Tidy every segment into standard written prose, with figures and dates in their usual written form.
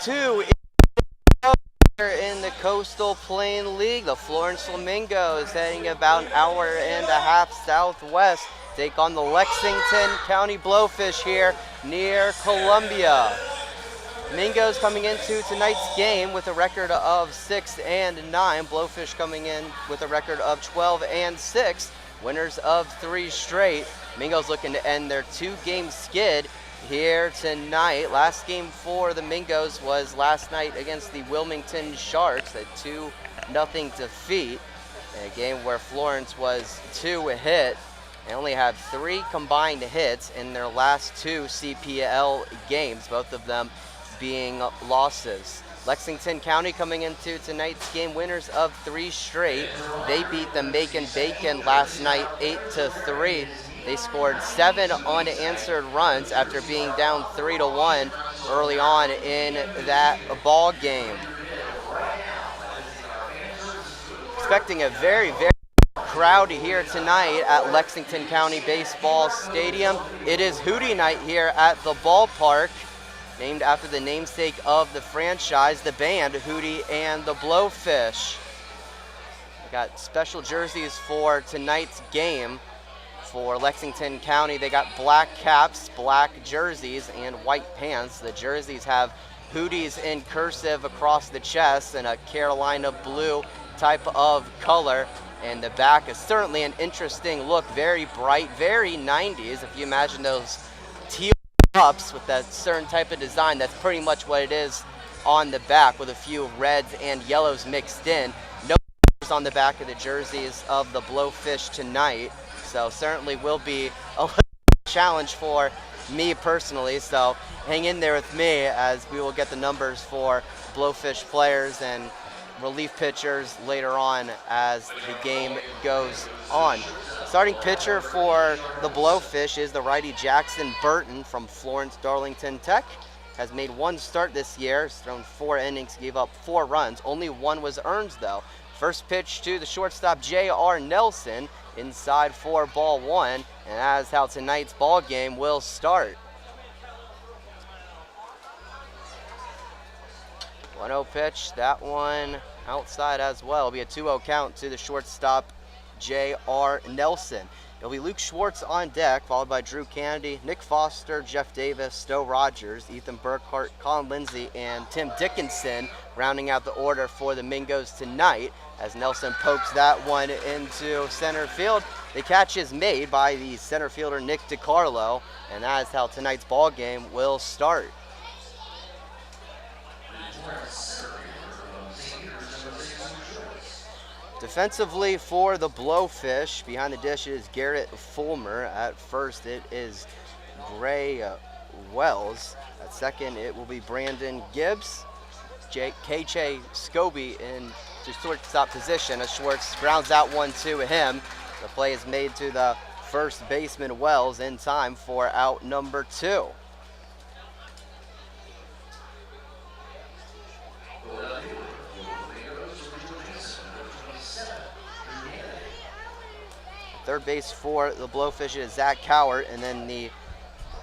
2 in the Coastal Plain League. The Florence Flamingos, heading about an hour and a half southwest, take on the Lexington County Blowfish here near Columbia. Flamingos coming into tonight's game with a record of 6-9. Blowfish coming in with a record of 12-6. Winners of 3 straight. Flamingos looking to end their 2-game skid here tonight. Last game for the Mingos was last night against the Wilmington Sharks, a 2-0 defeat. A game where Florence was 2 hit. They only have 3 combined hits in their last 2 CPL games, both of them being losses. Lexington County coming into tonight's game winners of 3 straight. They beat the Macon Bacon last night 8-3. They scored 7 unanswered runs after being down 3-1 early on in that ball game. Expecting a very crowd here tonight at Lexington County Baseball Stadium. It is Hootie night here at the ballpark, named after the namesake of the franchise, the band Hootie and the Blowfish. We got special jerseys for tonight's game. For Lexington County, they got black caps, black jerseys, and white pants. The jerseys have Hooties in cursive across the chest and a Carolina blue type of color. And the back is certainly an interesting look, very bright, very 90s. If you imagine those teal cups with that certain type of design, that's pretty much what it is on the back, with a few reds and yellows mixed in. No numbers on the back of the jerseys of the Blowfish tonight. So certainly will be a challenge for me personally. So hang in there with me as we will get the numbers for Blowfish players and relief pitchers later on as the game goes on. Starting pitcher for the Blowfish is the righty Jackson Burton from Florence Darlington Tech. Has made 1 start this year, has thrown 4 innings, gave up 4 runs. Only 1 was earned though. First pitch to the shortstop J.R. Nelson, inside for ball 1, and that is how tonight's ball game will start. 1-0 pitch, that one outside as well. It'll be a 2-0 count to the shortstop J.R. Nelson. It'll be Luke Schwartz on deck, followed by Drew Kennedy, Nick Foster, Jeff Davis, Stowe Rogers, Ethan Burkhart, Colin Lindsay, and Tim Dickinson rounding out the order for the Mingos tonight, as Nelson pokes that one into center field. The catch is made by the center fielder Nick DiCarlo, and that is how tonight's ball game will start. Defensively for the Blowfish, behind the dish is Garrett Fulmer. At first it is Gray Wells. At second it will be Brandon Gibbs. KJ Scobie in the shortstop position as Schwartz grounds out one to him. The play is made to the first baseman Wells in time for out number 2. Third base for the Blowfish is Zach Cowart, and then the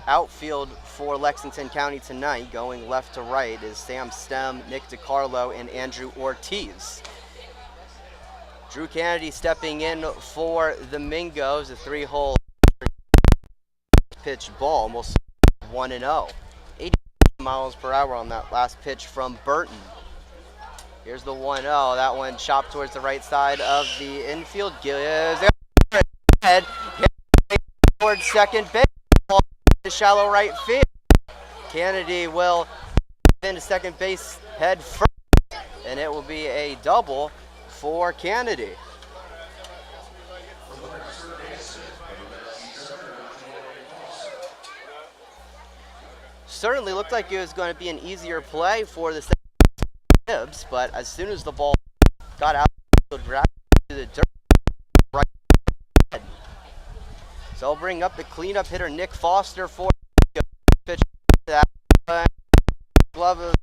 outfield for Lexington County tonight, going left to right, is Sam Stem, Nick DiCarlo, and Andrew Ortiz. Drew Kennedy stepping in for the Mingos, a 3-hole pitch ball, and we'll see 1-0. 80 miles per hour on that last pitch from Burton. Here's the 1-0. That one chopped towards the right side of the infield. Gibbs head towards second base, to shallow right field. Kennedy will into second base head first, and it will be a double for Kennedy. Certainly looked like it was going to be an easier play for the Gibbs, but as soon as the ball got out, grabbed to the dirt. So I'll bring up the cleanup hitter Nick Foster for pitch that glove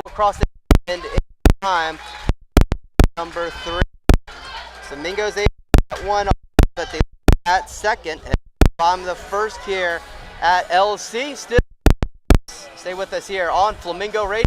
across the end in time. Number 3. So Mingo's able to get one, but they at second and bottom of the first here at LC. Still Stay with us here on Flamingo Radio.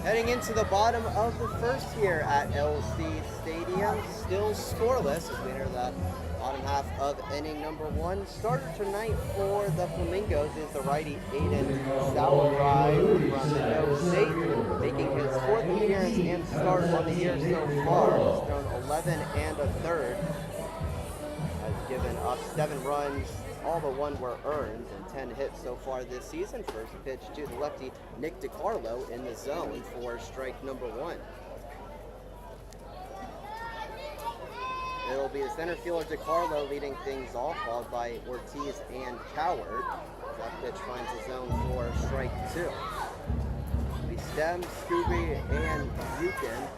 Heading into the bottom of the first here at LC Stadium, still scoreless as we enter the bottom half of inning number one. Starter tonight for the Flamingos is the righty Aiden Sauerbrei from Monroe State, making his fourth appearance and start on the year so far. He's thrown 11 and a third, has given up 7 runs. All but 1 were earned and 10 hits so far this season. First pitch to the lefty Nick DiCarlo in the zone for strike number 1. It'll be the center fielder DiCarlo leading things off, followed by Ortiz and Coward. That pitch finds the zone for strike 2. It'll be Stem, Scooby, and Buchan,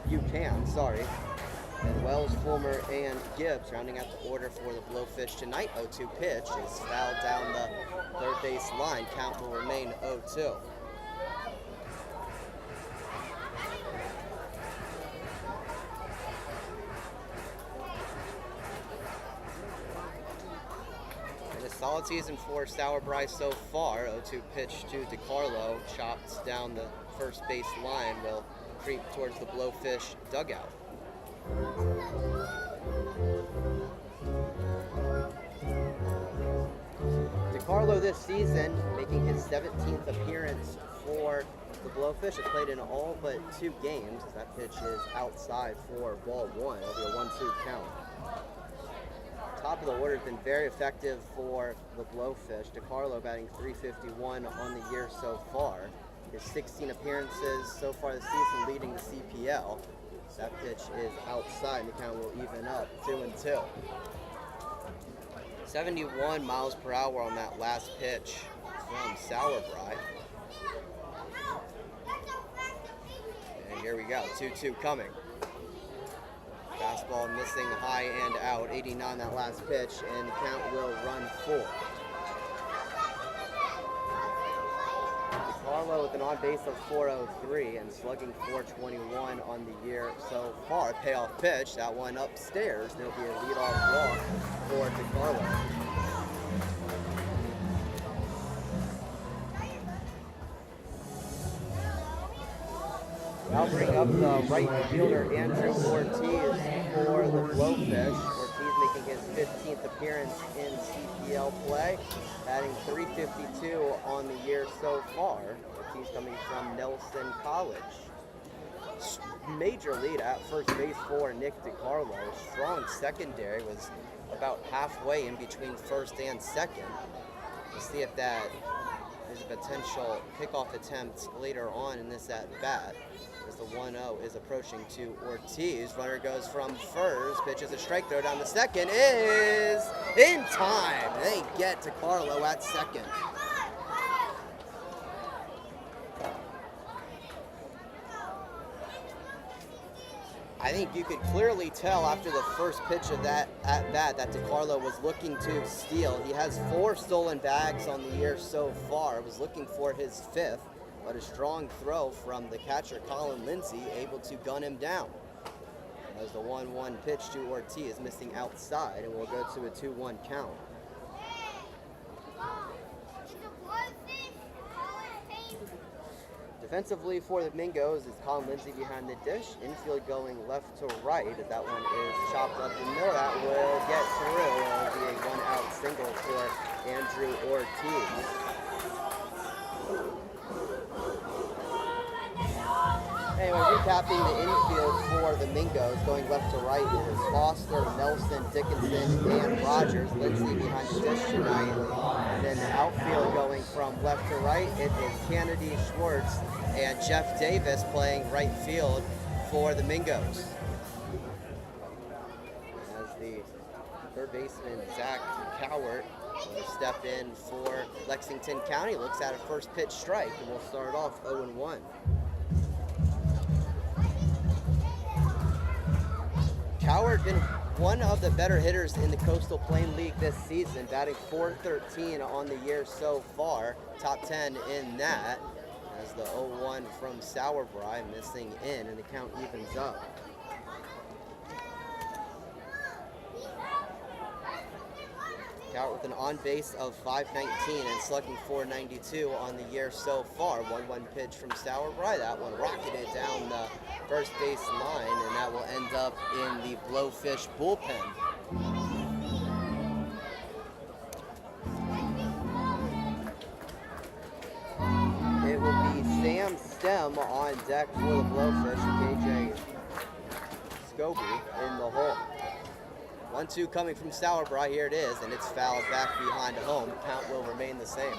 and Wells, Fulmer, and Gibbs rounding out the order for the Blowfish tonight. 0-2 pitch is fouled down the third base line. Count will remain 0-2. And a solid season for Sauerbrei so far. 0-2 pitch to DiCarlo, chopped down the first base line, will creep towards the Blowfish dugout. DiCarlo this season making his 17th appearance for the Blowfish. Has played in all but 2 games. That pitch is outside for ball 1. It'll be a 1-2 count. Top of the order has been very effective for the Blowfish. DiCarlo batting .351 on the year so far. His 16 appearances so far this season leading the CPL. That pitch is outside, and the count will even up 2-2. 71 miles per hour on that last pitch from Sauerbrei. And here we go, 2-2 coming. Fastball missing high and out, 89 that last pitch, and the count will run 4. DiCarlo with an on-base of .403 and slugging .421 on the year so far. Payoff pitch, that one upstairs. There'll be a leadoff walk for DiCarlo. I'll bring up the right fielder Andrew Ortiz for the Blowfish. Ortiz making his 15th appearance in CPL play, batting .352 on the year so far. Ortiz coming from Nelson College. Major lead at first base for Nick DiCarlo. Strong secondary, was about halfway in between first and second. We'll see if that There's a potential kickoff attempt later on in this at-bat, as the 1-0 is approaching to Ortiz. Runner goes from first, pitches a strike throw down the second, is in time. They get to Carlo at second. I think you could clearly tell after the first pitch of that at-bat that DeCarlo was looking to steal. He has 4 stolen bags on the year so far. Was looking for his 5th, but a strong throw from the catcher, Colin Lindsay, able to gun him down. As the 1-1 pitch to Ortiz, missing outside, and we'll go to a 2-1 count. Defensively for the Flamingos is Colin Lindsay behind the dish. Infield going left to right as that one is chopped up the middle. That will get through. It'll be a 1-out single for Andrew Ortiz. Anyway, recapping the infield for the Flamingos, going left to right is Foster, Nelson, Dickinson, and Rogers. Lindsay behind the dish tonight. And then the outfield going from left to right, it is Kennedy, Schwartz, and Jeff Davis playing right field for the Flamingos. As the third baseman, Zach Cowart, will step in for Lexington County. Looks at a first pitch strike, and we'll start off 0-1. Cowart been one of the better hitters in the Coastal Plain League this season, batting .413 on the year so far, top 10 in that, as the 0-1 from Sauerbry missing in, and the count evens up. Cowart with an on-base of .519 and slugging .492 on the year so far. 1-1 pitch from Sauerbry. That one rocketed down the first base line, and that will end up in the Blowfish bullpen. It will be Sam Stem on deck for the Blowfish, and KJ Scobie in the hole. 1-2 coming from Sauerbry. Here it is, and it's fouled back behind home. Count will remain the same.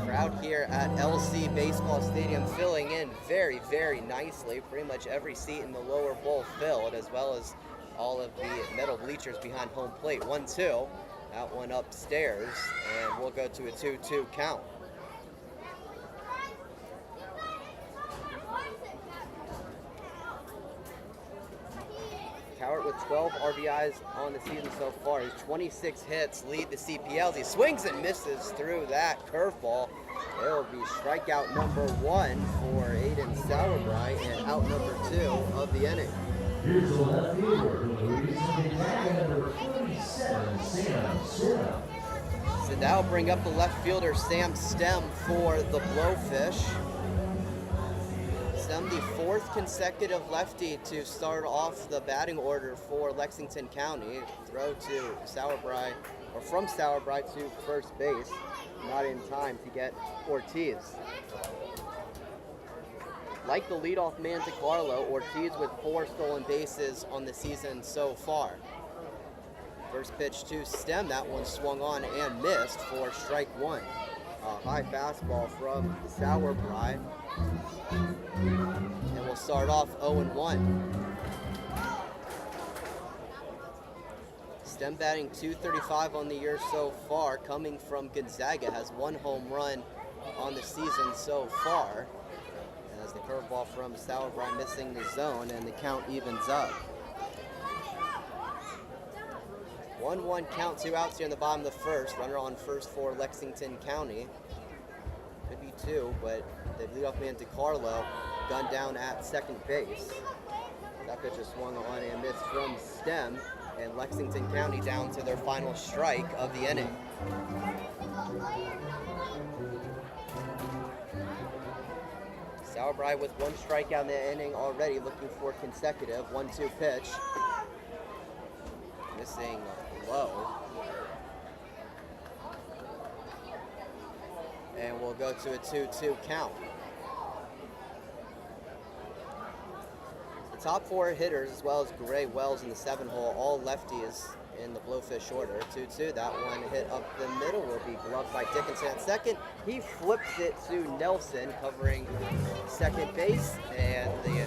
Crowd here at LC Baseball Stadium filling in very, very nicely. Pretty much every seat in the lower bowl filled, as well as all of the metal bleachers behind home plate. 1-2, that one upstairs, and we'll go to a 2-2 count. Cowart with 12 RBIs on the season so far. His 26 hits lead the CPLs. He swings and misses through that curveball. It will be strikeout number 1 for Aiden Sauerbry and out number 2 of the inning. Here's the left fielder, number 47, Sam Stem. So that'll bring up the left fielder, Sam Stem, for the Blowfish. Stem, the 4th consecutive lefty to start off the batting order for Lexington County. Throw to Sauerbry, or from Sauerbry to first base. Not in time to get Ortiz. Like the leadoff man DeCarlo, Ortiz with 4 stolen bases on the season so far. First pitch to Stem, that one swung on and missed for strike 1. A high fastball from Sauerbry. And we'll start off 0-1. Stem batting .235 on the year so far, coming from Gonzaga, has 1 home run on the season so far. As the curveball from Sauerbry missing the zone, and the count evens up. 1-1 count, 2 outs here in the bottom of the first. Runner on first for Lexington County. Could be 2, but the leadoff man DeCarlo gunned down at second base. That pitch is swung on and missed from Stem, and Lexington County down to their final strike of the inning. Sauerbry with 1 strikeout in the inning already, looking for consecutive. 1-2 pitch. Missing low. And we'll go to a 2-2 count. The top 4 hitters, as well as Gray Wells in the 7 hole, all lefties in the Blowfish order. 2-2. That one hit up the middle will be gloved by Dickinson at second. He flips it to Nelson, covering second base, and the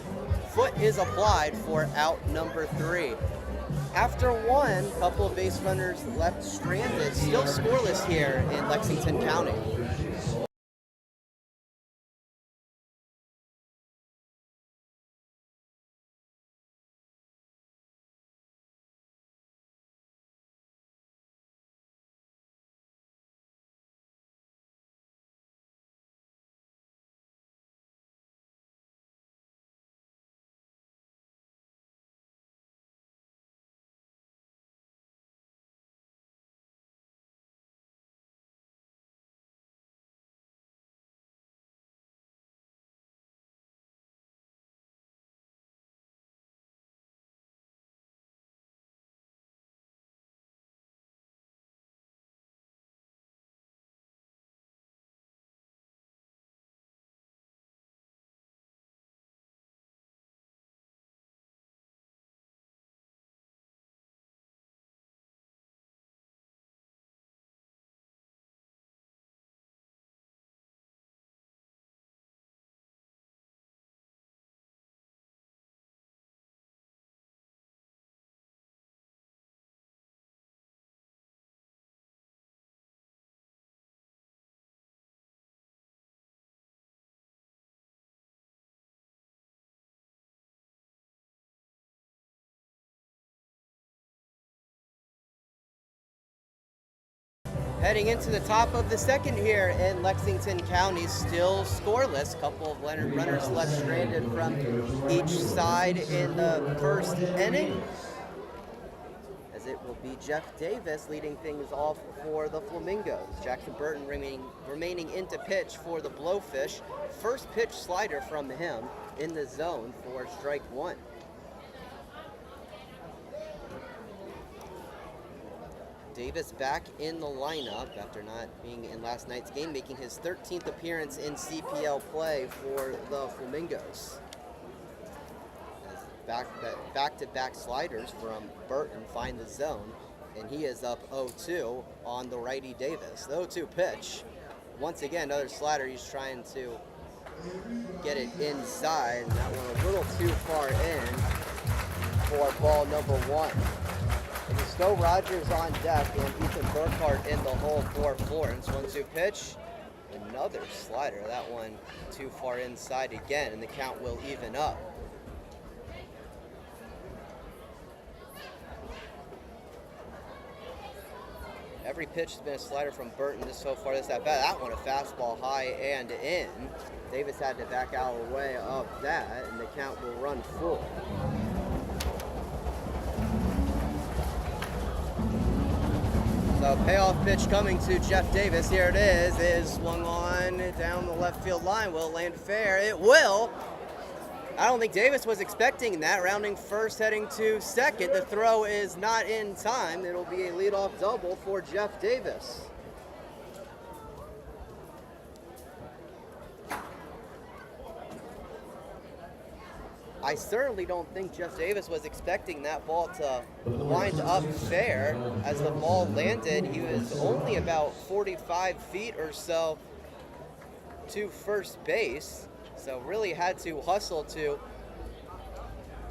foot is applied for out number 3. After one, a couple of base runners left stranded, still scoreless here in Lexington County. Heading into the top of the second here in Lexington County, still scoreless. Couple of runners left stranded from each side in the first inning, as it will be Jeff Davis leading things off for the Flamingos. Jackson Burton remaining into pitch for the Blowfish. First pitch slider from him in the zone for strike 1. Davis back in the lineup after not being in last night's game, making his 13th appearance in CPL play for the Flamingos. As back-to-back sliders from Burton find the zone, and he is up 0-2 on the righty Davis. The 0-2 pitch. Once again, another slider. He's trying to get it inside, and that one a little too far in for ball number 1. Stowe Rogers on deck and Ethan Burkhart in the hole for Florence. 1-2 pitch. Another slider. That one too far inside again, and the count will even up. Every pitch has been a slider from Burton so far this at bat. That one a fastball high and in. Davis had to back out of the way of that, and the count will run full. So payoff pitch coming to Jeff Davis. Here it is swung on down the left field line. Will it land fair? It will. I don't think Davis was expecting that. Rounding first, heading to second. The throw is not in time. It'll be a leadoff double for Jeff Davis. I certainly don't think Jeff Davis was expecting that ball to wind up fair. As the ball landed, he was only about 45 feet or so to first base. So really had to hustle to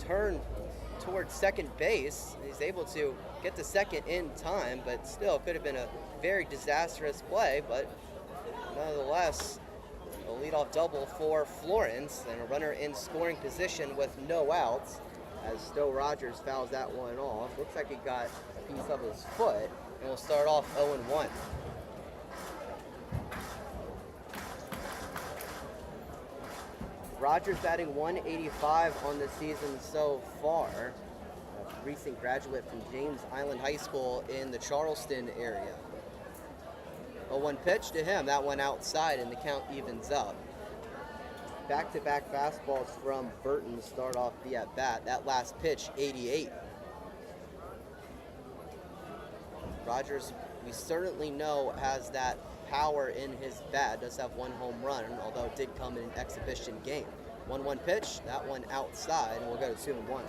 turn towards second base. He's able to get to second in time, but still could have been a very disastrous play. But nonetheless, a leadoff double for Florence, and a runner in scoring position with no outs, as Stowe Rogers fouls that one off. Looks like he got a piece of his foot, and we'll start off 0-1. Rogers batting 185 on the season so far. A recent graduate from James Island High School in the Charleston area. 0-1 pitch to him. That one outside, and the count evens up. Back-to-back fastballs from Burton to start off the at-bat. That last pitch, 88. Rogers, we certainly know, has that power in his bat. Does have one home run, although it did come in an exhibition game. 1-1 pitch, that one outside, and we'll go to 2-1.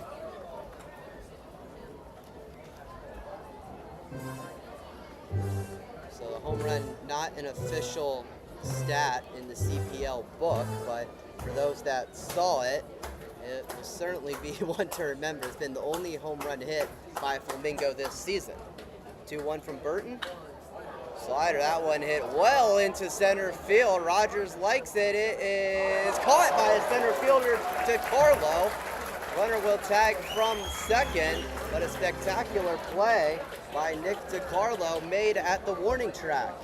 So the home run, not an official stat in the CPL book, but for those that saw it, it will certainly be one to remember. It's been the only home run hit by Flamingo this season. 2-1 from Burton. Slider, that one hit well into center field. Rogers likes it. It is caught by the center fielder DiCarlo. Runner will tag from second, but a spectacular play by Nick DiCarlo made at the warning track.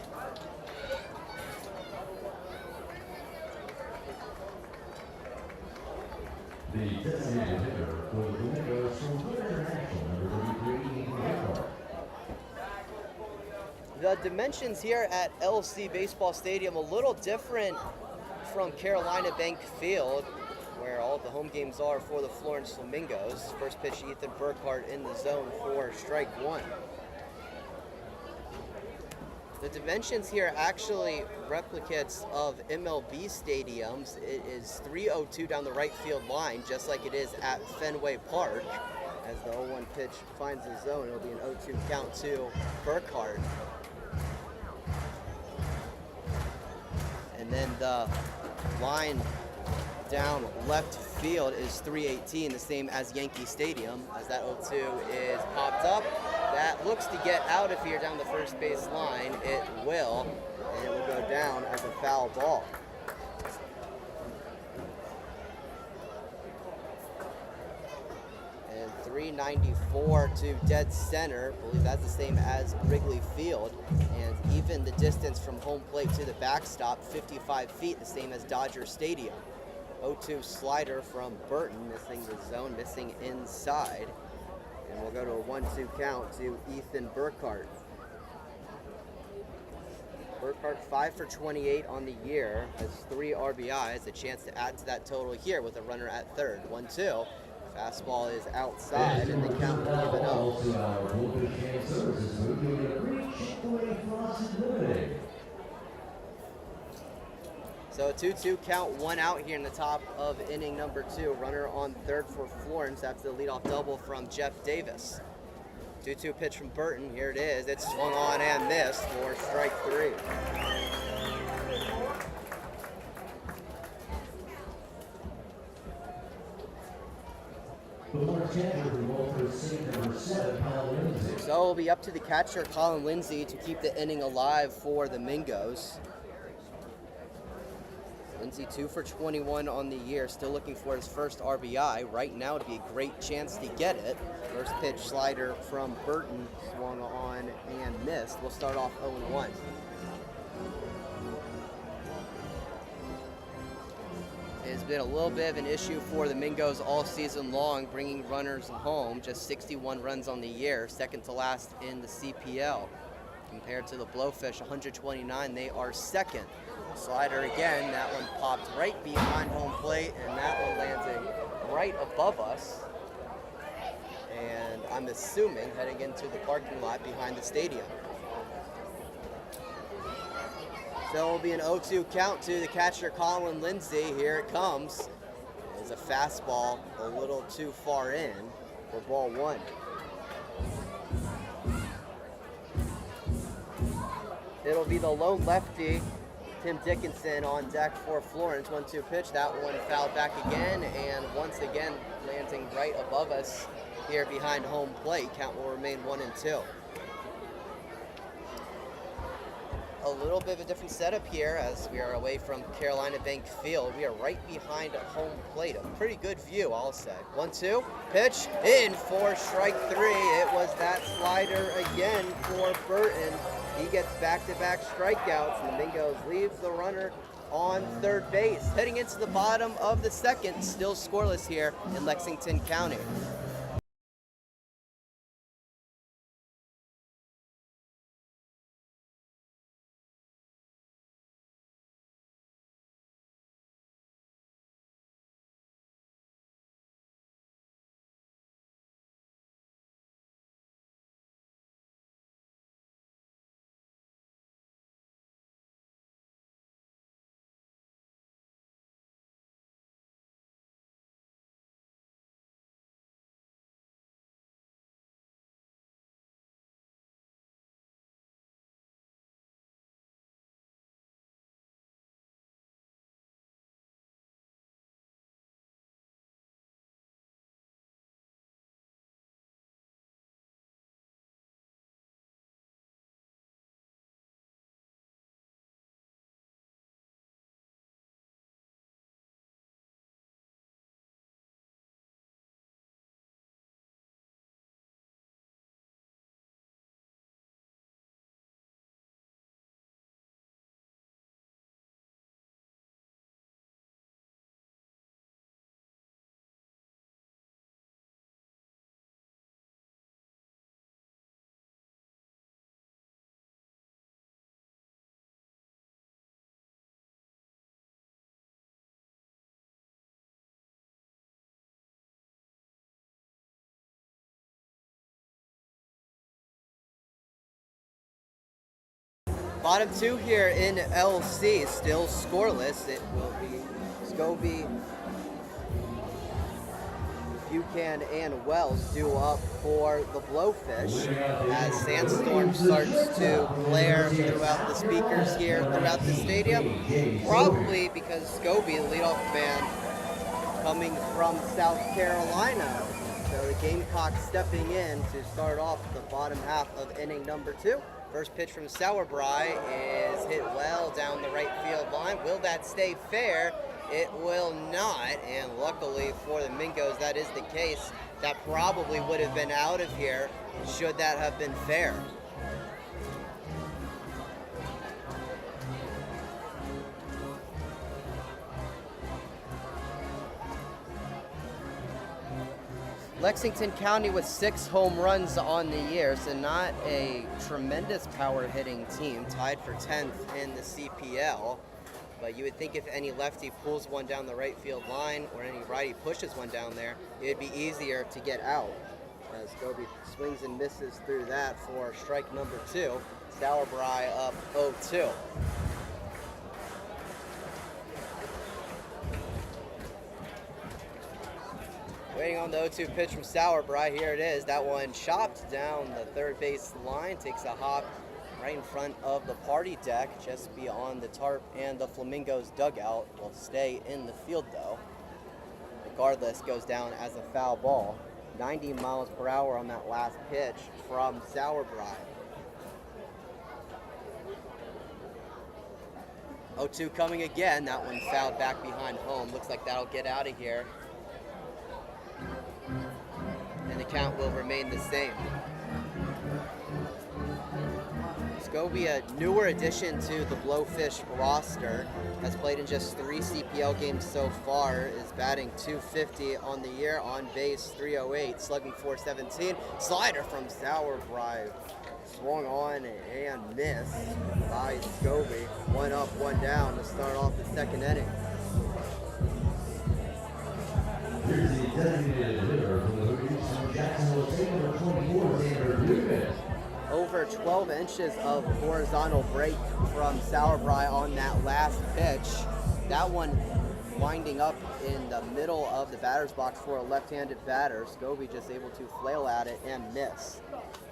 The designated hitter for the Flamingos from International, number 33, Rivalry. The dimensions here at LC Baseball Stadium a little different from Carolina Bank Field, where all the home games are for the Florence Flamingos. First pitch, Ethan Burkhart in the zone for strike one. The dimensions here actually replicates of MLB stadiums. It is 302 down the right field line, just like it is at Fenway Park. As the 0-1 pitch finds the zone, it'll be an 0-2 count to Burkhart. And then the line down left field is 318, the same as Yankee Stadium. As that 0-2 is popped up, that looks to get out of here down the first base line. It will, and it will go down as a foul ball. And 394 to dead center. I believe that's the same as Wrigley Field. And even the distance from home plate to the backstop, 55 feet, the same as Dodger Stadium. 0-2 slider from Burton, missing the zone, missing inside. And we'll go to a 1-2 count to Ethan Burkhart. Burkhart 5 for 28 on the year, has 3 RBIs, a chance to add to that total here with a runner at third. 1-2. Fastball is outside, and the count will give it up. To our Blowfish Fan Services, we're doing a free Chick-fil-A Frosted Lemonade. So a 2-2 count, one out here in the top of inning number 2. Runner on third for Florence. That's the leadoff double from Jeff Davis. 2-2 pitch from Burton. Here it is. It's swung on and missed for strike 3. The Florence catcher will go for save number 7, Colin Lindsay. So it'll be up to the catcher, Colin Lindsay, to keep the inning alive for the Mingos. Lindsay 2 for 21 on the year, still looking for his first RBI. Right now would be a great chance to get it. First pitch slider from Burton, swung on and missed. We'll start off 0-1. It's been a little bit of an issue for the Mingos all season long, bringing runners home. Just 61 runs on the year, second to last in the CPL. Compared to the Blowfish, 129, they are second. Slider again, that one popped right behind home plate, and that one landing right above us. And I'm assuming heading into the parking lot behind the stadium. So it'll be an 0-2 count to the catcher, Colin Lindsay. Here it comes. It's a fastball a little too far in for ball 1. It'll be the lone lefty, Tim Dickinson, on deck for Florence. 1-2 pitch. That one fouled back again, and once again landing right above us here behind home plate. Count will remain 1-2. A little bit of a different setup here as we are away from Carolina Bank Field. We are right behind home plate. A pretty good view, I'll say. 1-2, pitch in for strike 3. It was that slider again for Burton. He gets back-to-back strikeouts, and the Mingos leaves the runner on third base. Heading into the bottom of the second, still scoreless here in Lexington County. Bottom two here in LC, still scoreless. It will be Scobie, Buchanan, and Wells due up for the Blowfish as Sandstorm starts to blare throughout the speakers here throughout the stadium. Probably because Scobie, the leadoff man, coming from South Carolina. So the Gamecocks stepping in to start off the bottom half of inning number 2. First pitch from Sauerbry is hit well down the right field line. Will that stay fair? It will not, and luckily for the Mingos, that is the case. That probably would have been out of here should that have been fair. Lexington County with 6 home runs on the year, so not a tremendous power hitting team, tied for 10th in the CPL. But you would think if any lefty pulls one down the right field line or any righty pushes one down there, it'd be easier to get out. As Scobie swings and misses through that for strike number 2. Sauerbry up 0-2. Waiting on the 0-2 pitch from Sauerbry. Here it is. That one chopped down the third base line. Takes a hop right in front of the party deck, just beyond the tarp and the Flamingos dugout. Will stay in the field though. Regardless, goes down as a foul ball. 90 miles per hour on that last pitch from Sauerbry. 0-2 coming again. That one fouled back behind home. Looks like that'll get out of here. And the count will remain the same. Scobie, a newer addition to the Blowfish roster, has played in just 3 CPL games so far, is batting .250 on the year, on base .308, slugging .417. Slider from Sauerbry, swung on and missed by Scobie. 1 up, 1 down to start off the second inning. Here's the designated hitter from the Hokies from Jacksonville State, number 24, Xander Dugan. Over 12 inches of horizontal break from Sauerbry on that last pitch. That one winding up in the middle of the batter's box for a left-handed batter. Scobie just able to flail at it and miss.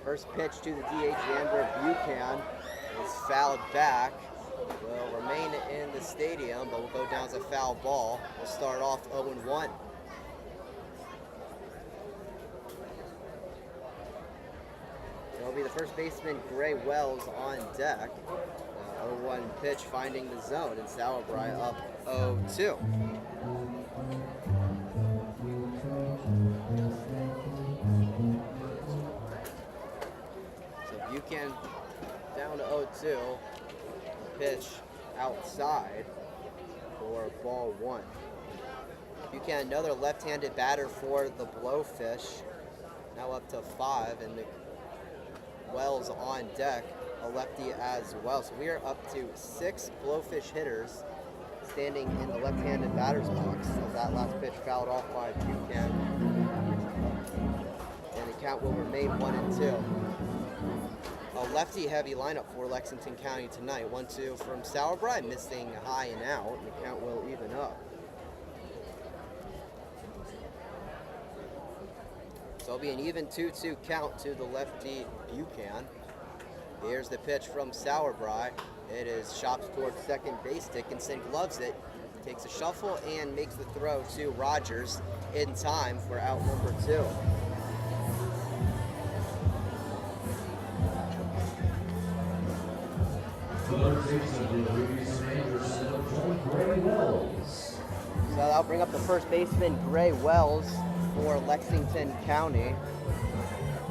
First pitch to the DH, Xander Buchanan, is fouled back. Will remain in the stadium, but will go down as a foul ball. We'll start off 0-1. It'll be the first baseman, Gray Wells, on deck. 0-1 pitch finding the zone, and Sauerbry up 0-2. So Buchanan down to 0-2. Pitch outside for ball 1. Buchanan, another left-handed batter for the Blowfish. Now up to 5, and the Wells on deck, a lefty as well. So we are up to 6 Blowfish hitters standing in the left-handed batter's box as that last pitch fouled off by Buchanan. And the count will remain 1-2. A lefty-heavy lineup for Lexington County tonight. 1-2 from Sauerbry, missing high and out, and the count will even up. So it'll be an even 2-2 count to the lefty Buchanan. Here's the pitch from Sauerbry. It is chopped towards second base. Dickinson gloves it, takes a shuffle, and makes the throw to Rogers in time for out number 2. So that'll bring up the first baseman, Gray Wells, for Lexington County.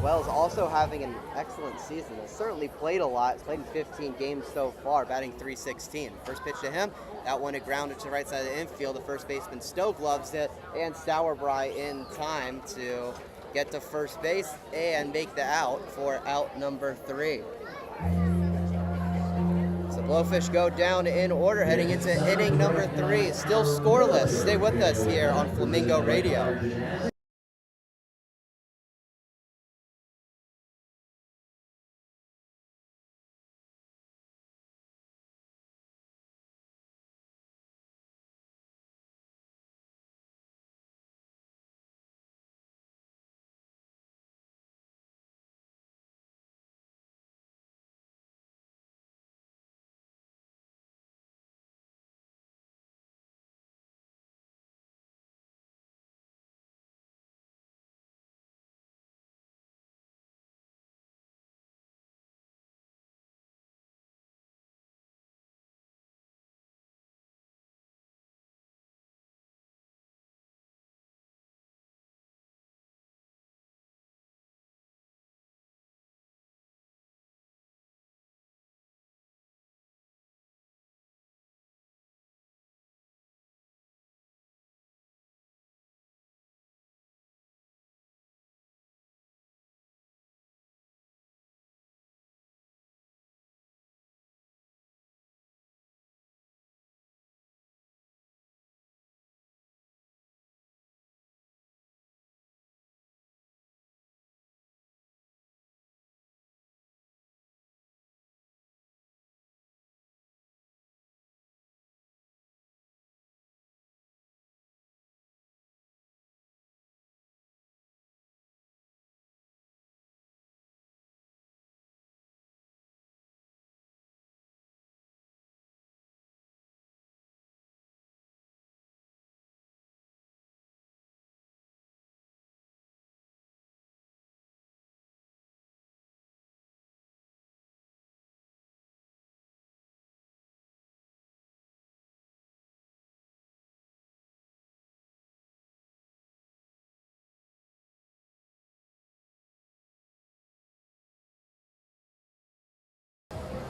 Wells also having an excellent season. Has certainly played a lot. He's played in 15 games so far, batting .316. First pitch to him, that one it grounded to the right side of the infield. The first baseman Stowe gloves it, and Sauerbry in time to get to first base and make the out for out number 3. So Blowfish go down in order, heading into inning number 3. Still scoreless. Stay with us here on Flamingo Radio.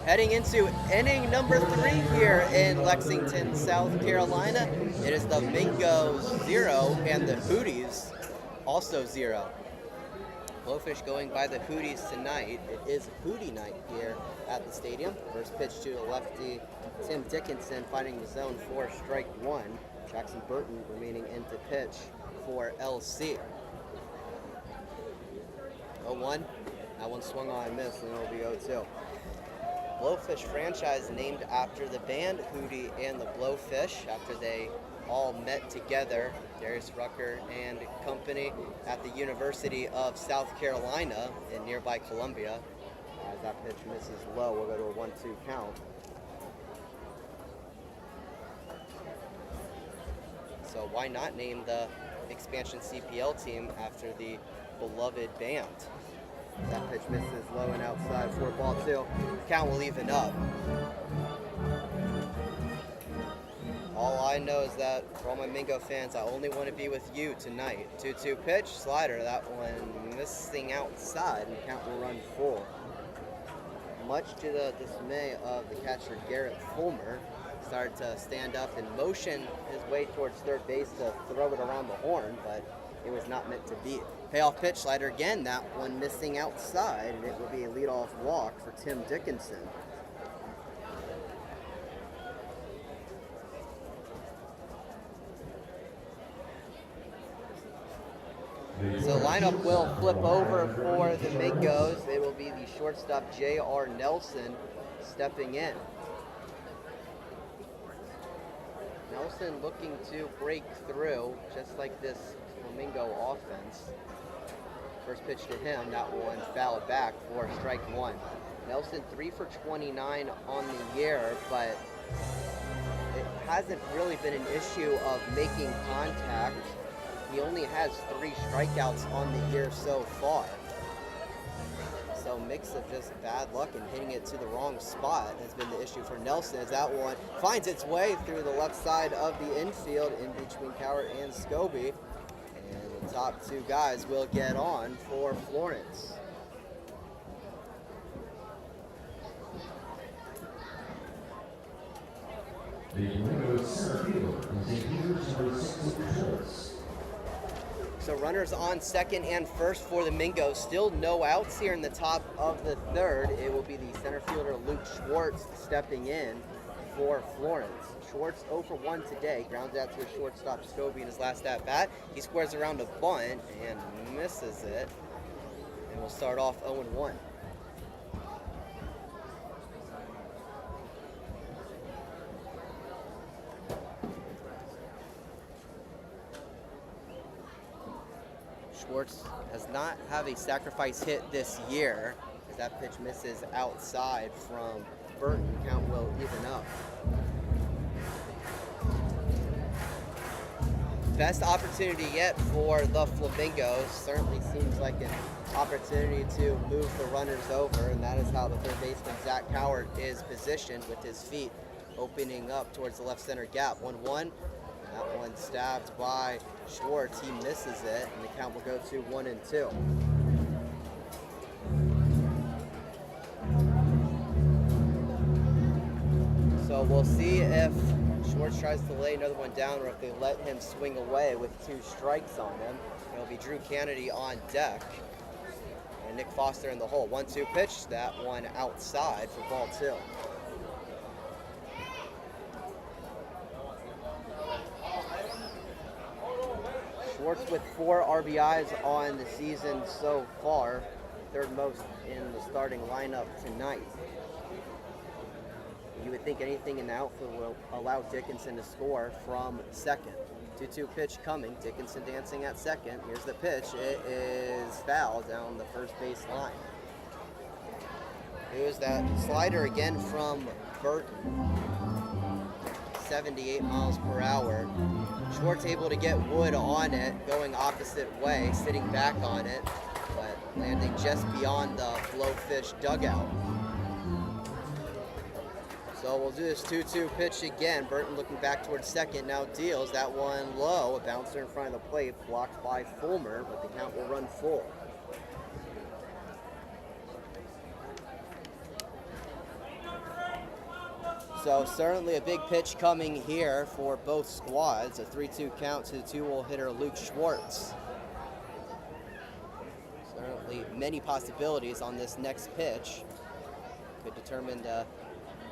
Heading into inning number 3 here in Lexington, South Carolina. It is the Mingoes 0 and the Hooties also 0. Blowfish going by the Hooties tonight. It is Hootie night here at the stadium. First pitch to the lefty, Tim Dickinson finding the zone for strike 1. Jackson Burton remaining in to pitch for LC. 0-1. That one swung on and missed, and it'll be 0-2. Blowfish franchise named after the band Hootie and the Blowfish after they all met together, Darius Rucker and company, at the University of South Carolina in nearby Columbia. As that pitch misses low, we'll go to a 1-2 count. So why not name the expansion CPL team after the beloved band? That pitch misses low and outside for ball 2. Count will even up. All I know is that for all my Mingo fans, I only want to be with you tonight. 2-2 pitch, slider, that one missing outside, and count will run full. Much to the dismay of the catcher Garrett Fulmer, started to stand up and motion his way towards third base to throw it around the horn, but it was not meant to be. Payoff pitch, slider again, that one missing outside, and it will be a leadoff walk for Tim Dickinson. So lineup will flip over for the Mingos. It will be the shortstop J.R. Nelson stepping in. Nelson looking to break through, just like this Flamingo offense. First pitch to him, that one fouled back for strike 1. Nelson 3 for 29 on the year, but it hasn't really been an issue of making contact. He only has 3 strikeouts on the year so far. So mix of just bad luck and hitting it to the wrong spot has been the issue for Nelson, as that one finds its way through the left side of the infield in between Cowart and Scobie. And the top 2 guys will get on for Florence. The Mingoes center fielder is St. Peter's number 6 Schwartz. So runners on second and first for the Mingos. Still no outs here in the top of the 3rd. It will be the center fielder Luke Schwartz stepping in for Florence. Schwartz 0 for 1 today. Grounds out to his shortstop Scobie in his last at-bat. He squares around a bunt and misses it. And we'll start off 0-1. Schwartz does not have a sacrifice hit this year, as that pitch misses outside from Burton. Count will even up. Best opportunity yet for the Flamingos. Certainly seems like an opportunity to move the runners over, and that is how the third baseman Zach Cowart is positioned, with his feet opening up towards the left center gap. 1-1. That one stabbed by Schwartz. He misses it, and the count will go to 1-2. So we'll see if Schwartz tries to lay another one down, or if they let him swing away with 2 strikes on him. It'll be Drew Kennedy on deck, and Nick Foster in the hole. 1-2 pitch, that one outside for ball 2. Schwartz with 4 RBIs on the season so far, 3rd most in the starting lineup tonight. You would think anything in the outfield will allow Dickinson to score from second. 2-2 pitch coming, Dickinson dancing at second. Here's the pitch, it is foul down the first base line. Here's that slider again from Burton. 78 miles per hour. Schwartz able to get Wood on it, going opposite way, sitting back on it, but landing just beyond the Blowfish dugout. So we'll do this 2-2 pitch again. Burton looking back towards second, now deals that one low. A bouncer in front of the plate, blocked by Fulmer, but the count will run full. So certainly a big pitch coming here for both squads. A 3-2 count to the 2-hole hitter Luke Schwartz. Certainly many possibilities on this next pitch. Could determine the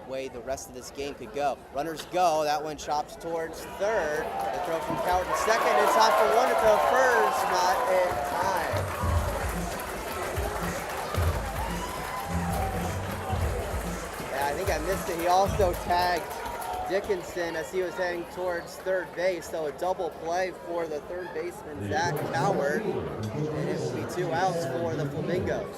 way the rest of this game could go. Runners go. That one chops towards third. The throw from Coward to second. In time for one to throw first. Not in time. Yeah, I think I missed it. He also tagged Dickinson as he was heading towards third base. So a double play for the third baseman, Zach Coward. And it will be 2 outs for the Flamingos.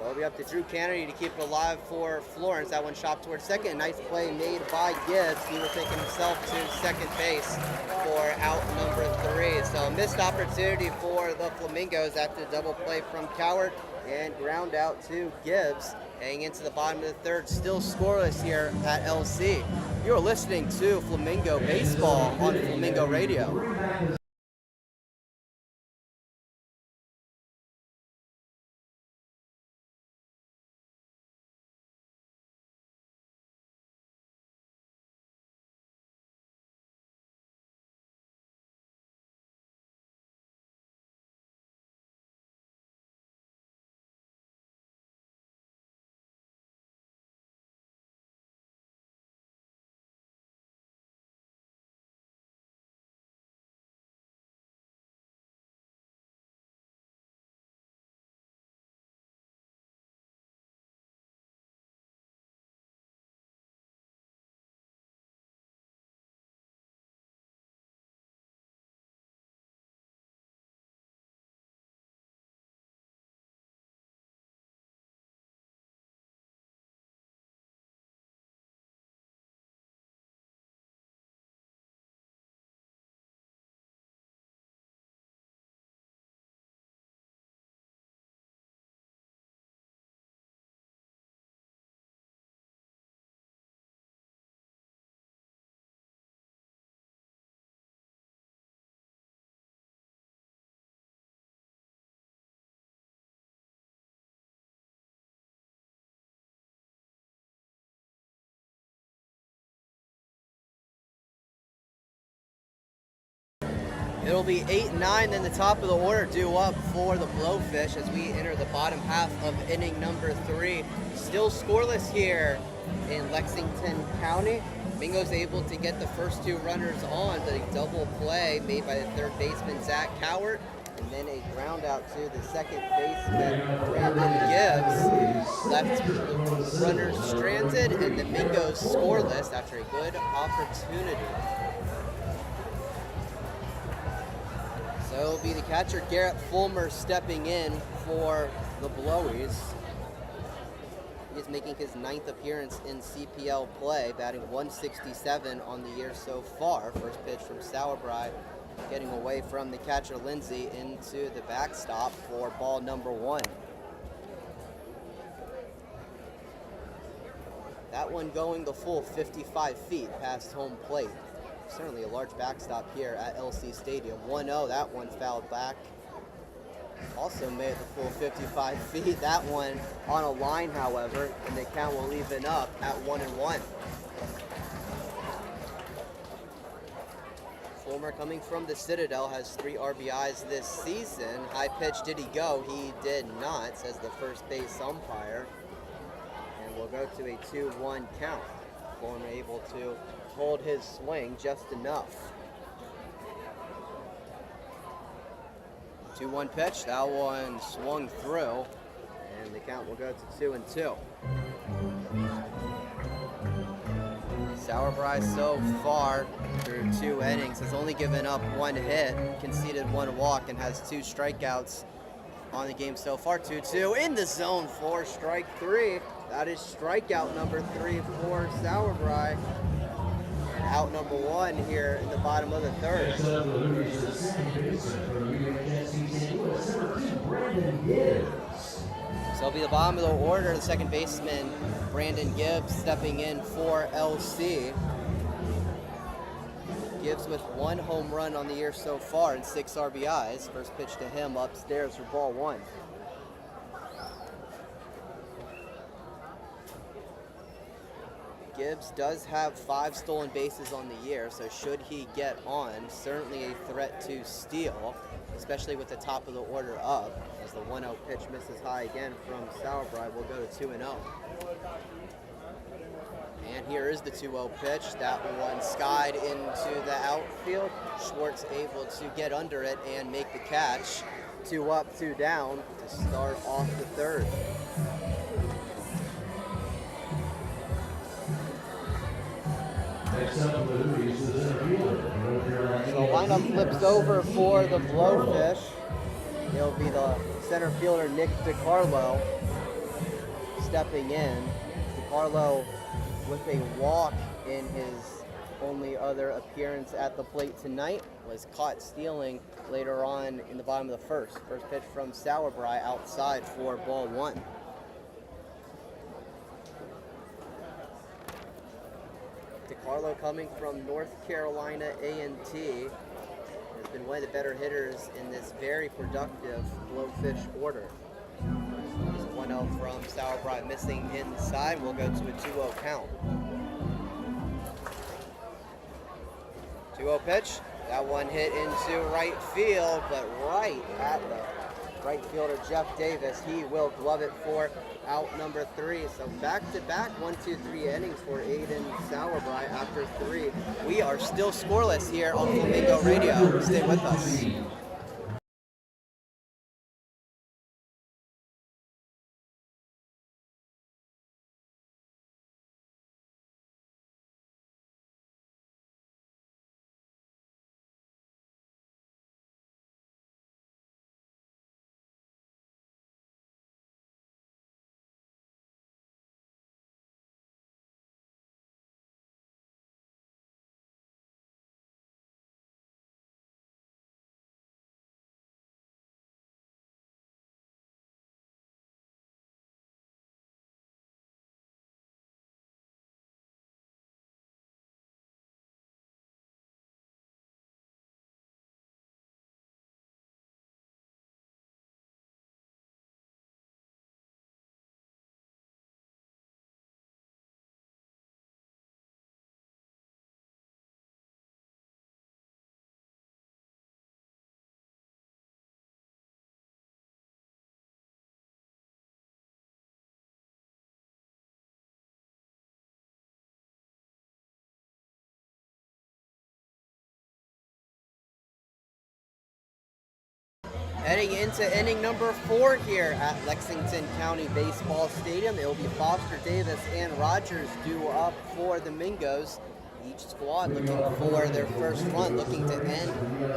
It'll be up to Drew Kennedy to keep it alive for Florence. That one chopped towards second. Nice play made by Gibbs. He was taking himself to second base for out number 3. So a missed opportunity for the Flamingos after the double play from Coward and ground out to Gibbs. Heading into the bottom of the third, still scoreless here at LC. You're listening to Flamingo Baseball on Flamingo Radio. It'll be 8-9, then the top of the order due up for the Blowfish as we enter the bottom half of inning number 3. Still scoreless here in Lexington County. Flamingo's able to get the first 2 runners on, but a double play made by the third baseman, Zach Coward, and then a ground out to the second baseman, Brandon Gibbs. Left runners stranded, and the Flamingos scoreless after a good opportunity. So it'll be the catcher, Garrett Fulmer, stepping in for the Blowies. He is making his 9th appearance in CPL play, batting .167 on the year so far. First pitch from Sauerbrei, getting away from the catcher, Lindsay, into the backstop for ball number 1. That one going the full 55 feet past home plate. Certainly a large backstop here at LC Stadium. 1-0, that one fouled back. Also made the full 55 feet. That one on a line, however, and the count will even up at 1-1. Fulmer, coming from the Citadel, has 3 RBIs this season. High pitch, did he go? He did not, says the first base umpire. And we'll go to a 2-1 count. Fulmer able to hold his swing just enough. 2-1 pitch, that one swung through, and the count will go to 2-2. Sauerbrei so far through 2 innings has only given up 1 hit, conceded 1 walk, and has 2 strikeouts on the game so far. 2-2 in the zone for strike 3. That is strikeout number 3 for Sauerbrei. And out number 1 here in the bottom of the third. So it'll be the bottom of the order. The second baseman, Brandon Gibbs, stepping in for LC. Gibbs with 1 home run on the year so far and 6 RBIs. First pitch to him upstairs for ball 1. Gibbs does have 5 stolen bases on the year, so should he get on, certainly a threat to steal, especially with the top of the order up. As the 1-0 pitch misses high again from Sauerbrei, we'll go to 2-0. And here is the 2-0 pitch. That one skied into the outfield. Schwartz able to get under it and make the catch. 2 up, 2 down to start off the third. Next up for the Hoodies is the center fielder. North Carolina. So the lineup flips over for the Blowfish. It'll be the center fielder, Nick DiCarlo, stepping in. DiCarlo with a walk in his only other appearance at the plate tonight, was caught stealing later on in the bottom of the first. First pitch from Sauerbrei outside for ball 1. DiCarlo, coming from North Carolina A&T, has been one of the better hitters in this very productive Blowfish order. 1-0 from Sauerbrei, missing inside. We'll go to a 2-0 count. 2-0 pitch. That one hit into right field, but right at the right fielder, Jeff Davis. He will glove it for out number 3. So back-to-back 1-2-3 innings for Aiden Sauerbrei after 3. We are still scoreless here on Flamingo Radio. Stay with us. Heading into inning number 4 here at Lexington County Baseball Stadium. It will be Foster, Davis, and Rogers due up for the Mingos. Each squad looking for their first run, looking to end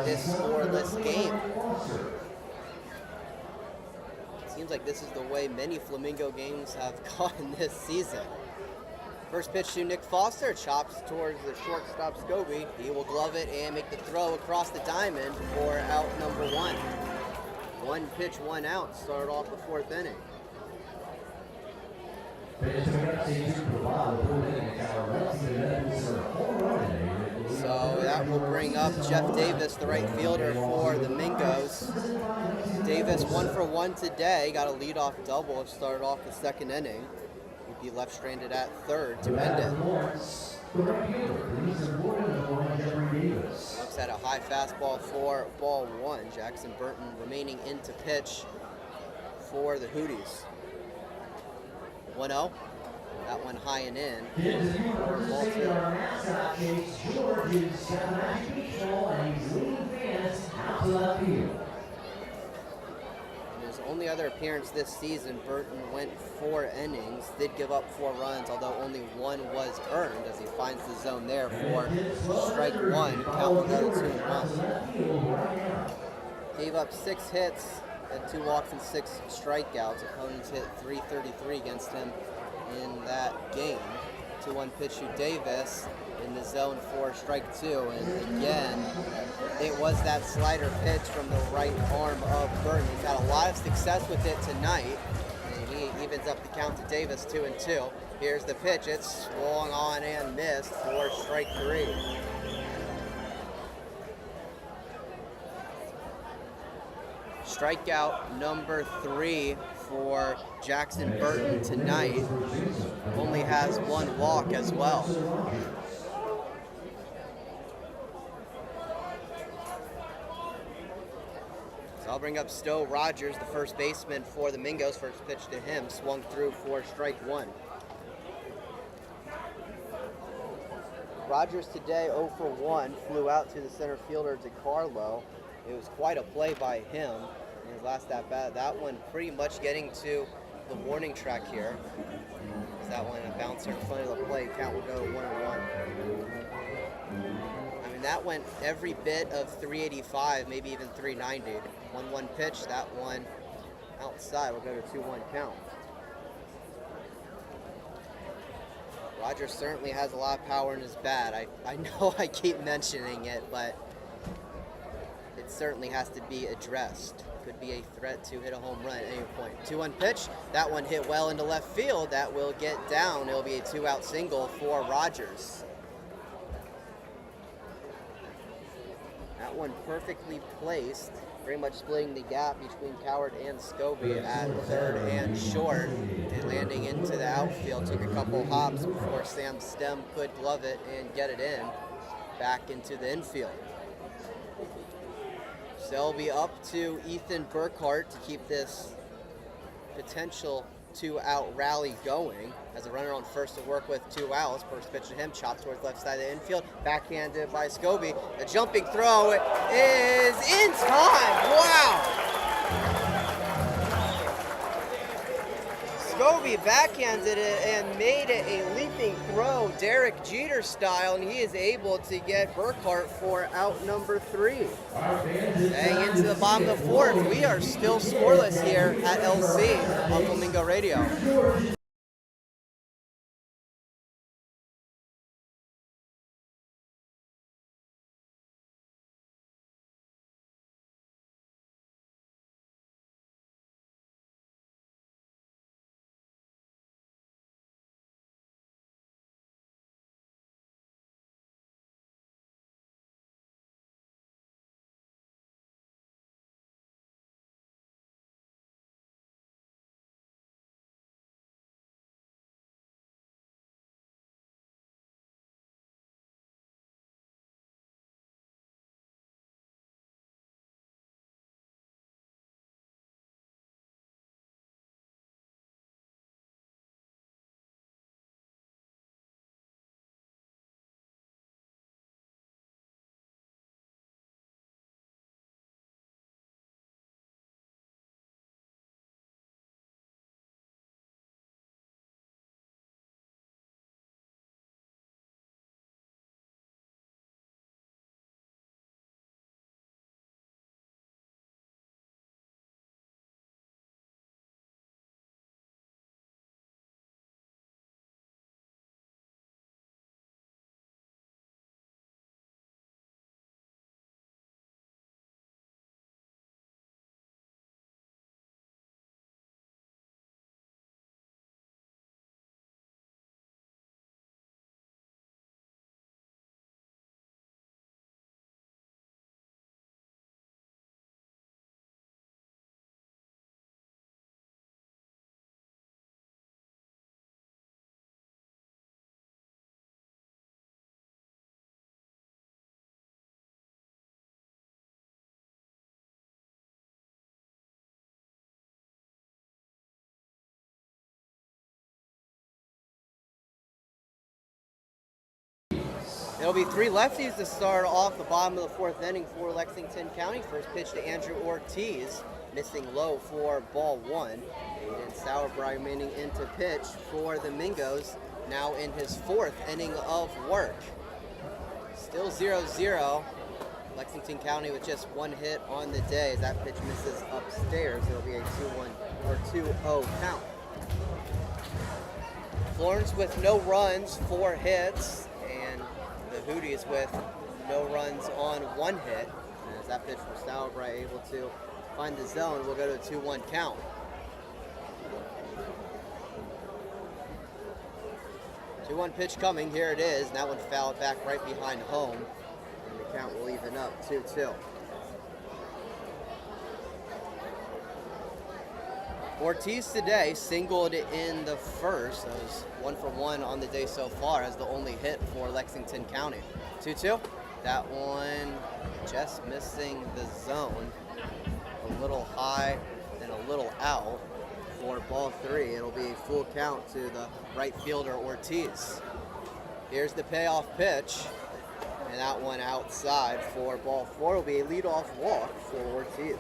this scoreless game. It seems like this is the way many Flamingo games have gone this season. First pitch to Nick Foster, chops towards the shortstop Scobie. He will glove it and make the throw across the diamond for out number 1. 1 pitch, 1 out, start off the 4th inning. So that will bring up Jeff Davis, the right fielder for the Mingos. Davis 1 for 1 today, got a leadoff double, started off the 2nd inning. He'd be left stranded at 3rd to end it. Looks at a high fastball for ball 1. Jackson Burton remaining in to pitch for the Hooties. 1-0. That one high and in. Ball 2. In his only other appearance this season, Burton went 4 innings, did give up 4 runs, although only 1 was earned as he finds the zone there for strike 1. Count will go to 2-1. Gave up 6 hits, had 2 walks and 6 strikeouts. Opponents hit .333 against him in that game. 2-1 pitch to Davis in the zone for strike 2, and again it was that slider pitch from the right arm of Burton. He's had a lot of success with it tonight, and he evens up the count to Davis, 2-2. Here's the pitch. It's swung on and missed for strike 3. Strikeout number 3 for Jackson Burton tonight. Only has 1 walk as well. So I'll bring up Stowe Rogers, the first baseman for the Mingos. First pitch to him, swung through for strike 1. Rogers today 0 for 1, flew out to the center fielder DeCarlo. It was quite a play by him in his last at-bat. That one pretty much getting to the warning track here. That one, a bouncer in front of the plate. Count will go to 1-1. I mean, that went every bit of 385, maybe even 390. 1-1 pitch, that one outside will go to 2-1 count. Rogers certainly has a lot of power in his bat. I know I keep mentioning it, but it certainly has to be addressed. Could be a threat to hit a home run at any point. 2-1 pitch. That one hit well into left field. That will get down. It'll be a 2-out single for Rogers. That one perfectly placed, pretty much splitting the gap between Coward and Scobie at third and short, and landing into the outfield. Took a couple hops before Sam Stem could glove it and get it in, back into the infield. So it'll be up to Ethan Burkhart to keep this potential 2-out rally going. As a runner on first to work with 2 outs. First pitch to him, chopped towards left side of the infield, backhanded by Scobie. A jumping throw is in time. Wow! Scobie backhanded it and made it a leaping throw, Derek Jeter style, and he is able to get Burkhart for out number 3. Heading into the bottom of the 4th, we are still scoreless here at LC on Flamingo Radio. There'll be 3 lefties to start off the bottom of the 4th inning for Lexington County. First pitch to Andrew Ortiz, missing low for ball 1. Aiden Sauerbrei remaining into pitch for the Mingos, now in his 4th inning of work. Still 0-0. Lexington County with just 1 hit on the day. As that pitch misses upstairs, it'll be a 2-1 or 2-0 count. Florence with no runs, 4 hits, and the Hooties with no runs on 1 hit. And as that pitch from Sauerbrei able to find the zone, we'll go to a 2-1 count. 2-1 pitch coming. Here it is. And that one fouled back right behind home. And the count will even up 2-2. Ortiz today singled in the first. That was 1 for 1 on the day so far as the only hit for Lexington County. 2-2. That one just missing the zone. A little high and a little out for ball 3. It'll be full count to the right fielder Ortiz. Here's the payoff pitch. And that one outside for ball 4 will be a leadoff walk for Ortiz.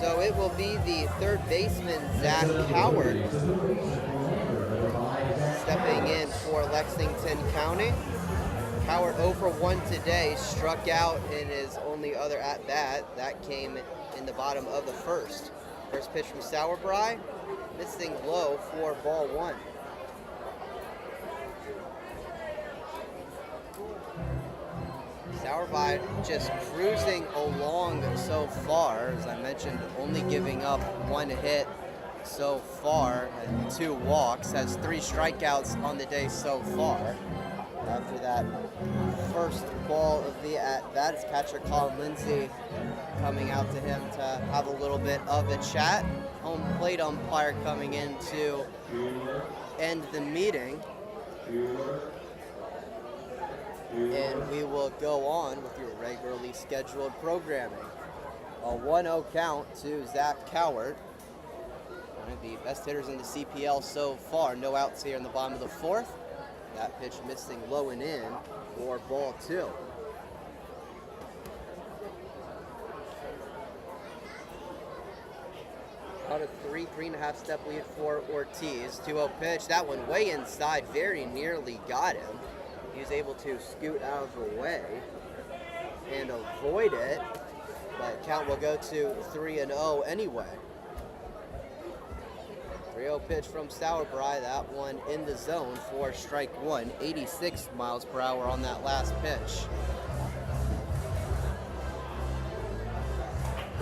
So it will be the third baseman, Zach Howard, stepping in for Lexington County. Howard 0 for 1 today, struck out in his only other at-bat. That came in the bottom of the first. First pitch from Sauerbrei, missing low for ball 1. Sauerbrei just cruising along so far. As I mentioned, only giving up 1 hit so far and 2 walks. Has 3 strikeouts on the day so far. After that first ball of the at-bat, is catcher Colin Lindsay coming out to him to have a little bit of a chat. Home plate umpire coming in to end the meeting. And we will go on with your regularly scheduled programming. A 1-0 count to Zach Howard, one of the best hitters in the CPL so far. No outs here in the bottom of the 4th. That pitch missing low and in for ball 2. About a 3.5 step lead for Ortiz. 2-0 pitch. That one way inside, very nearly got him. He was able to scoot out of the way and avoid it, but count will go to 3-0 anyway. 3-0 pitch from Sauerbrei. That one in the zone for strike 1. 86 miles per hour on that last pitch.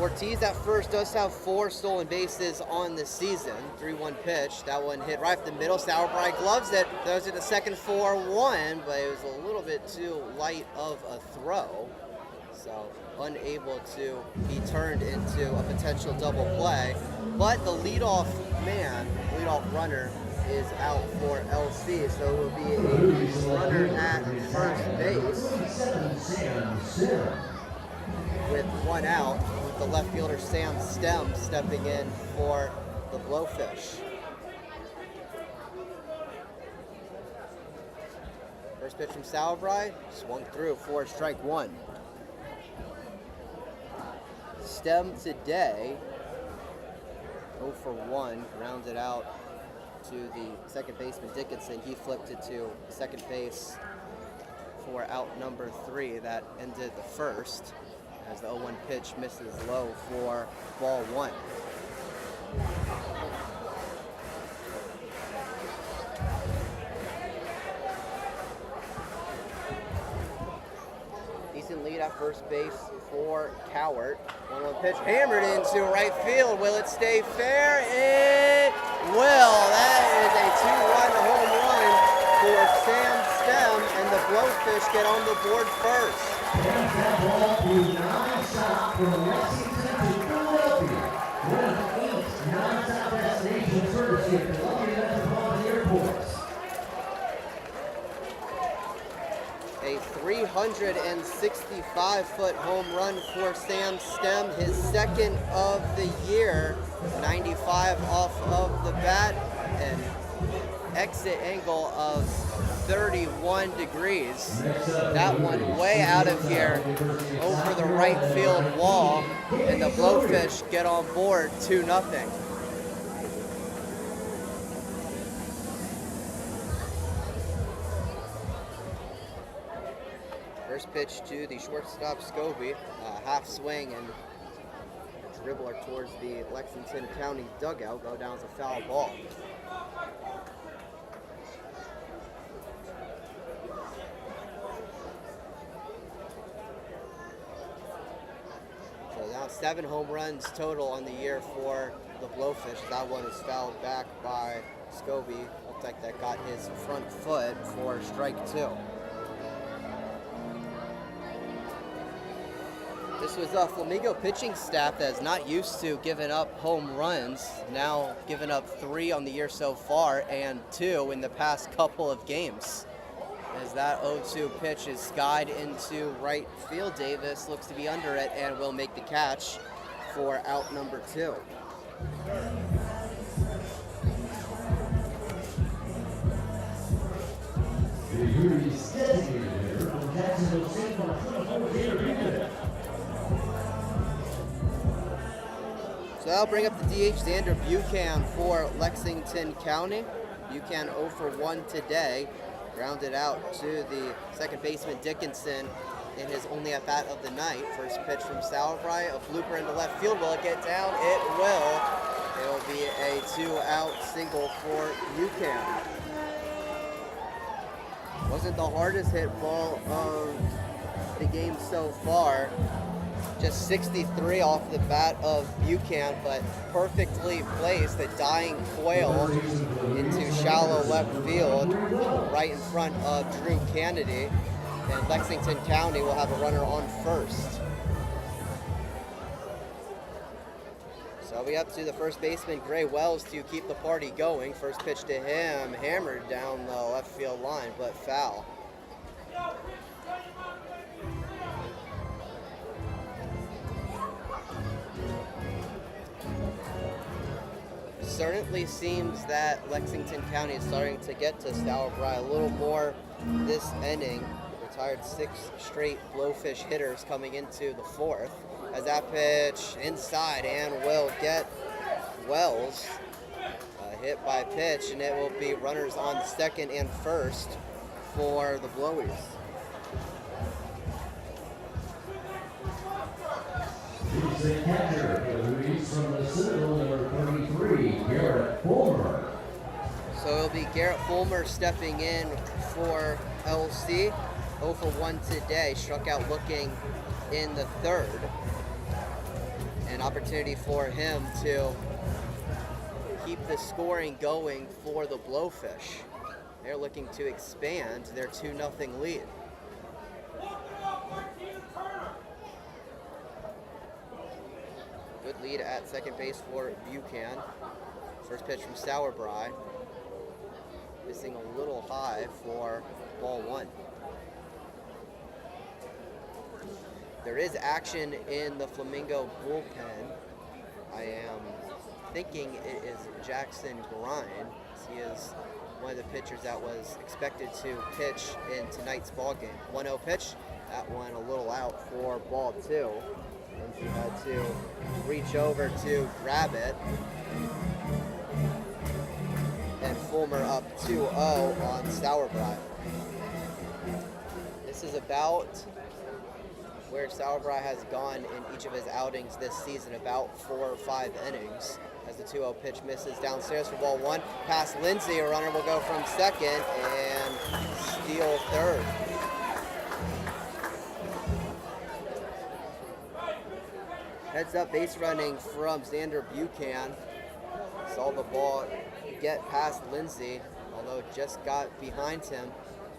Ortiz at first does have 4 stolen bases on the season. 3-1 pitch. That one hit right up the middle. Sauerbrei gloves it. Throws it to second for 1, but it was a little bit too light of a throw. So unable to be turned into a potential double play. But the leadoff man, leadoff runner, is out for LC. So it will be a runner at first base with 1 out. The left fielder Sam Stem stepping in for the Blowfish. First pitch from Sauerbrei, swung through for strike 1. Stem today, 0 for 1, rounded out to the second baseman Dickinson. He flipped it to second base for out number 3. That ended the first, as the 0-1 pitch misses low for ball 1. Decent lead at first base for Cowart. 1-1 pitch hammered into right field. Will it stay fair? It will. That is a 2-run home run for Sam Stem, and the Blowfish get on the board first. And that ball is non-stop from Lexington to Philadelphia. One of 8 non-stop destinations courtesy of Philadelphia Metropolitan Airports. A 365-foot home run for Sam Stem, his second of the year. 95 off of the bat, and exit angle of 31 degrees. That one way out of here over the right field wall, and the Blowfish get on board 2-0. First pitch to the shortstop Scobie, half swing and a dribbler towards the Lexington County dugout, go down as a foul ball. So 7 home runs total on the year for the Blowfish. That one is fouled back by Scobie. Looked like that got his front foot for strike 2. This was a Flamingo pitching staff that is not used to giving up home runs. Now giving up 3 on the year so far and 2 in the past couple of games. As that 0-2 pitch is skied into right field, Davis looks to be under it and will make the catch for out number 2. The Yuri's designated hitter from Jacksonville State on 24 Gator. So that'll bring up the DH Xander Buchan for Lexington County. Buchan 0 for 1 today. Grounded out to the second baseman Dickinson in his only at-bat of the night. First pitch from Sauerbrei, a blooper into left field. Will it get down? It will. It will be a 2-out single for Buchan. Wasn't the hardest hit ball of the game so far. Just 63 off the bat of Buchan, but perfectly placed, a dying coil into shallow left field, right in front of Drew Kennedy. And Lexington County will have a runner on first. So it'll be up to the first baseman, Gray Wells, to keep the party going. First pitch to him, hammered down the left field line, but foul. Certainly seems that Lexington County is starting to get to Sauerbrei a little more this inning. Retired 6 straight Blowfish hitters coming into the 4th. As that pitch inside and will get Wells. Hit by pitch, and it will be runners on second and first for the Blowies. He's the catcher for the Hoodies from the Citadel, number 33, Garrett Fulmer. So it'll be Garrett Fulmer stepping in for LC. 0 for 1 today, struck out looking in the 3rd. An opportunity for him to keep the scoring going for the Blowfish. They're looking to expand their 2-0 lead. Good lead at second base for Buchan. First pitch from Sauerbrei. Missing a little high for ball 1. There is action in the Flamingo bullpen. I am thinking it is Jackson Bryan. He is one of the pitchers that was expected to pitch in tonight's ball game. 1-0 pitch. That one a little out for ball 2. And he had to reach over to grab it. And Fulmer up 2-0 on Sauerbrei. This is about where Sauerbrei has gone in each of his outings this season, about 4 or 5 innings. As the 2-0 pitch misses downstairs for ball 1. Past Lindsay, a runner will go from second and steal third. Heads up base running from Xander Buchan. Saw the ball get past Lindsay, although it just got behind him.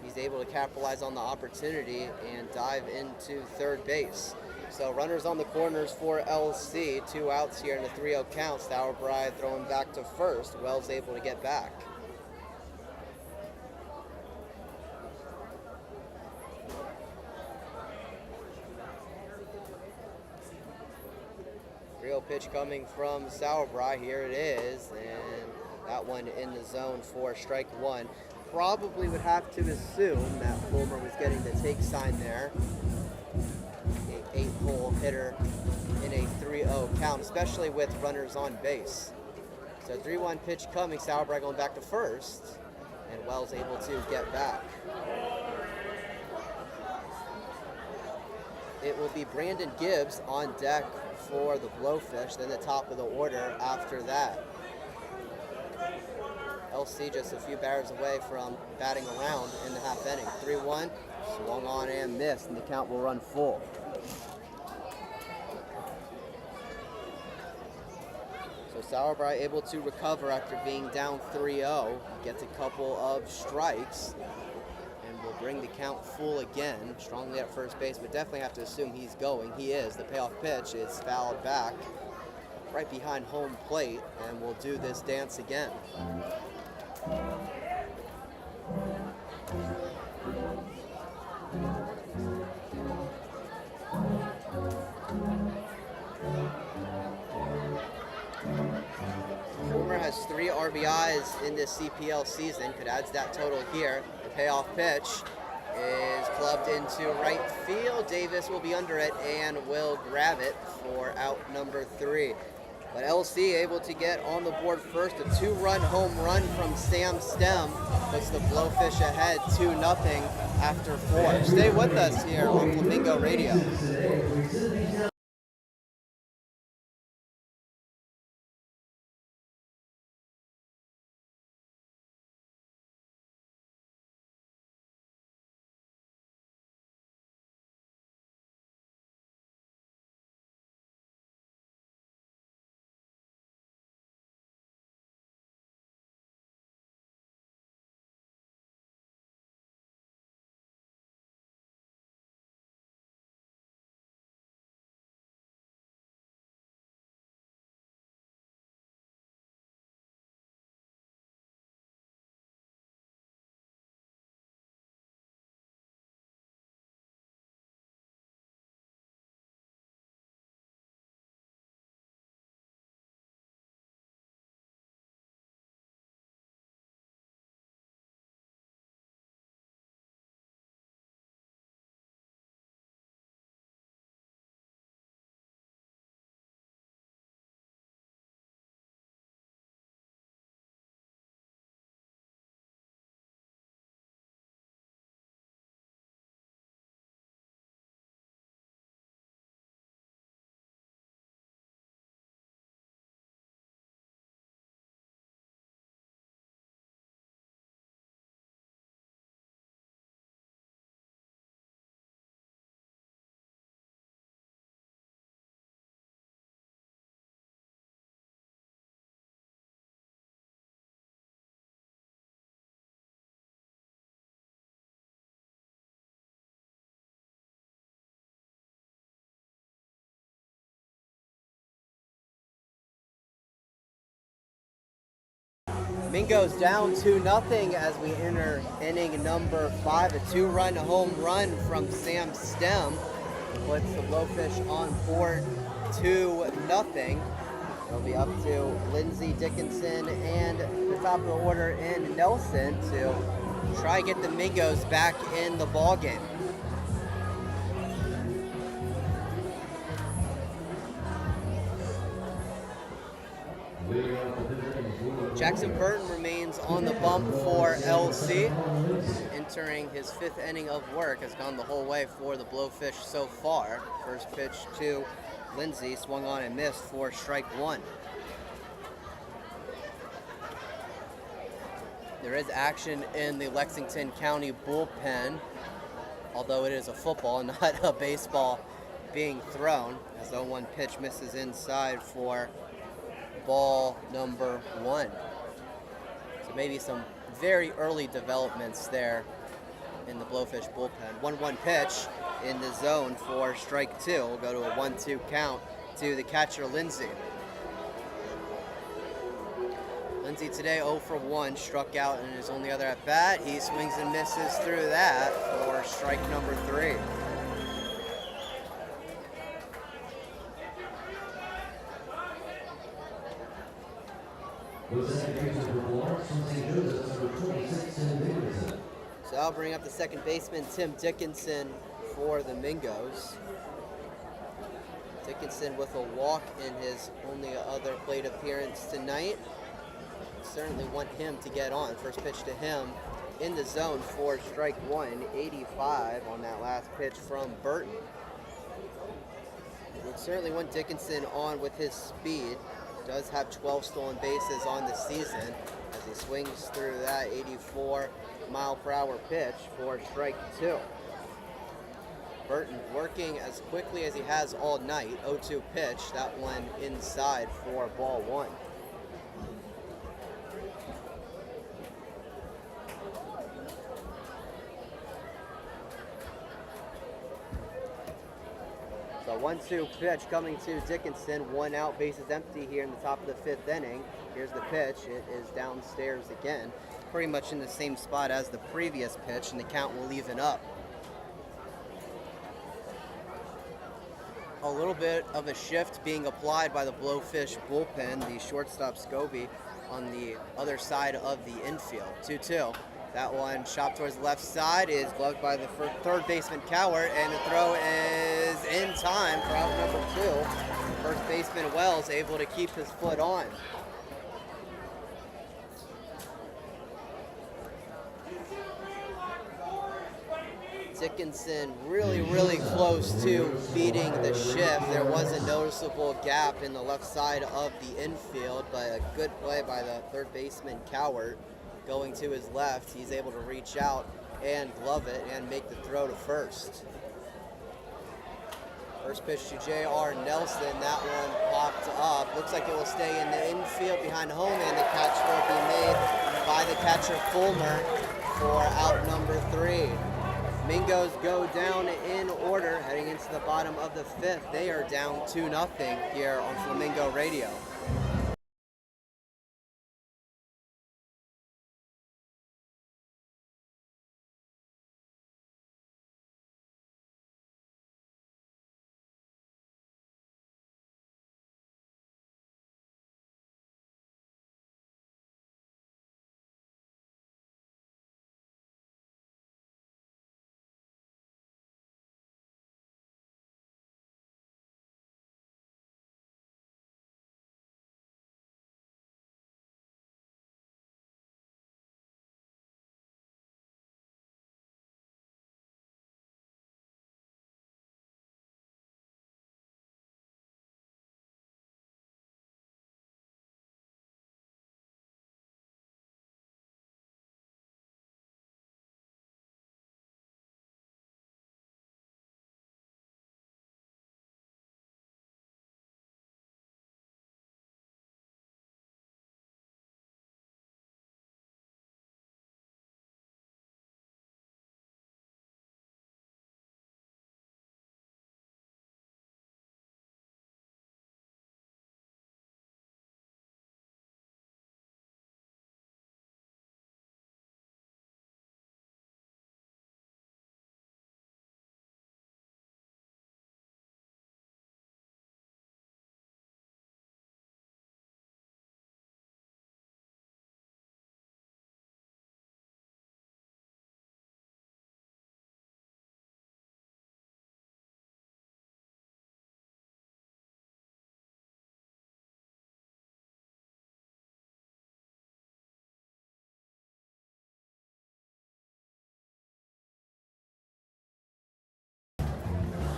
He's able to capitalize on the opportunity and dive into third base. So runners on the corners for LC. 2 outs here in a 3-0 count. Sauerbrei throwing back to first. Wells able to get back. Real pitch coming from Sauerbrei. Here it is, and that one in the zone for strike 1. Probably would have to assume that Fulmer was getting the take sign there. An 8-hole hitter in a 3-0 count, especially with runners on base. So 3-1 pitch coming. Sauerbrei going back to first, and Wells able to get back. It will be Brandon Gibbs on deck for the Blowfish, then the top of the order after that. LC just a few batters away from batting around in the half inning. 3-1, swung on and missed, and the count will run full. Sauerbrei able to recover after being down 3-0. Gets a couple of strikes and will bring the count full again. Strongly at first base, but definitely have to assume he's going. He is. The payoff pitch is fouled back right behind home plate, and we'll do this dance again. Former has 3 RBIs in this CPL season. Could add to that total here. The payoff pitch is clubbed into right field. Davis will be under it and will grab it for out number 3. But LC able to get on the board first. A 2-run home run from Sam Stem puts the Blowfish ahead 2-0 after 4. Stay with us here on Flamingo Radio. Flamingos down 2-0 as we enter inning number 5. A 2-run home run from Sam Stem puts the Blowfish on board 2-0. It'll be up to Lindsey Dickinson and the top of the order in Nelson to try to get the Mingos back in the ballgame. Jackson Burton remains on the bump for LC. Entering his 5th inning of work, has gone the whole way for the Blowfish so far. First pitch to Lindsey, swung on and missed for strike 1. There is action in the Lexington County bullpen, although it is a football, not a baseball being thrown, as the 0-1 pitch misses inside for ball number 1. So maybe some very early developments there in the Blowfish bullpen. 1-1 pitch in the zone for strike 2. We'll go to a 1-2 count to the catcher, Lindsey. Lindsey today 0 for 1, struck out in his only other at bat. He swings and misses through that for strike number 3. So I'll bring up the second baseman, Tim Dickinson, for the Mingos. Dickinson with a walk in his only other plate appearance tonight. Certainly want him to get on. First pitch to him in the zone for strike 1, 85 on that last pitch from Burton. Would certainly want Dickinson on with his speed. Does have 12 stolen bases on the season as he swings through that 84-mile-per-hour pitch for strike 2. Burton working as quickly as he has all night. 0-2 pitch, that one inside for ball 1. The 1-2 pitch coming to Dickinson. 1 out, bases empty here in the top of the 5th inning. Here's the pitch. It is downstairs again. Pretty much in the same spot as the previous pitch, and the count will even up. A little bit of a shift being applied by the Blowfish bullpen. The shortstop Scobie on the other side of the infield. 2-2. That one shot towards the left side is gloved by the third baseman Cowart, and the throw is in time for out number 2. First baseman Wells able to keep his foot on. Dickinson really close to beating the shift. There was a noticeable gap in the left side of the infield, but a good play by the third baseman Cowart. Going to his left, he's able to reach out and glove it and make the throw to first. First pitch to J.R. Nelson. That one popped up. Looks like it will stay in the infield behind home, and the catch will be made by the catcher Fulmer for out number 3. Flamingos go down in order heading into the bottom of the 5th. They are down 2-0 here on Flamingo Radio.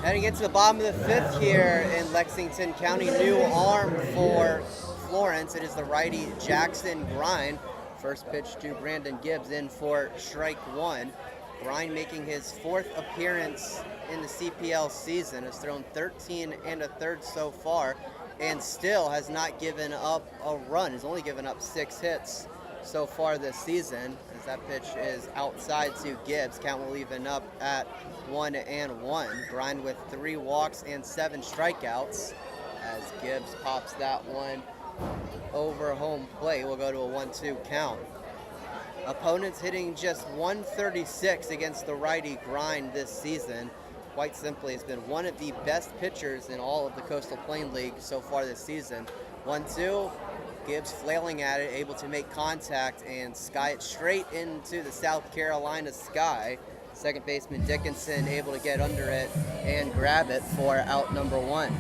Heading into the bottom of the 5th here in Lexington County. New arm for Florence. It is the righty Jackson Bryan. First pitch to Brandon Gibbs in for strike 1. Bryan making his 4th appearance in the CPL season. Has thrown 13 1/3 so far and still has not given up a run. Has only given up 6 hits so far this season, as that pitch is outside to Gibbs. Count will even up at 1-1. Bryan with 3 walks and 7 strikeouts as Gibbs pops that one over home plate. We'll go to a 1-2 count. Opponents hitting just 136 against the righty Grind this season. Quite simply, has been one of the best pitchers in all of the Coastal Plain League so far this season. 1-2. Gibbs flailing at it, able to make contact and sky it straight into the South Carolina sky. Second baseman Dickinson able to get under it and grab it for out number 1.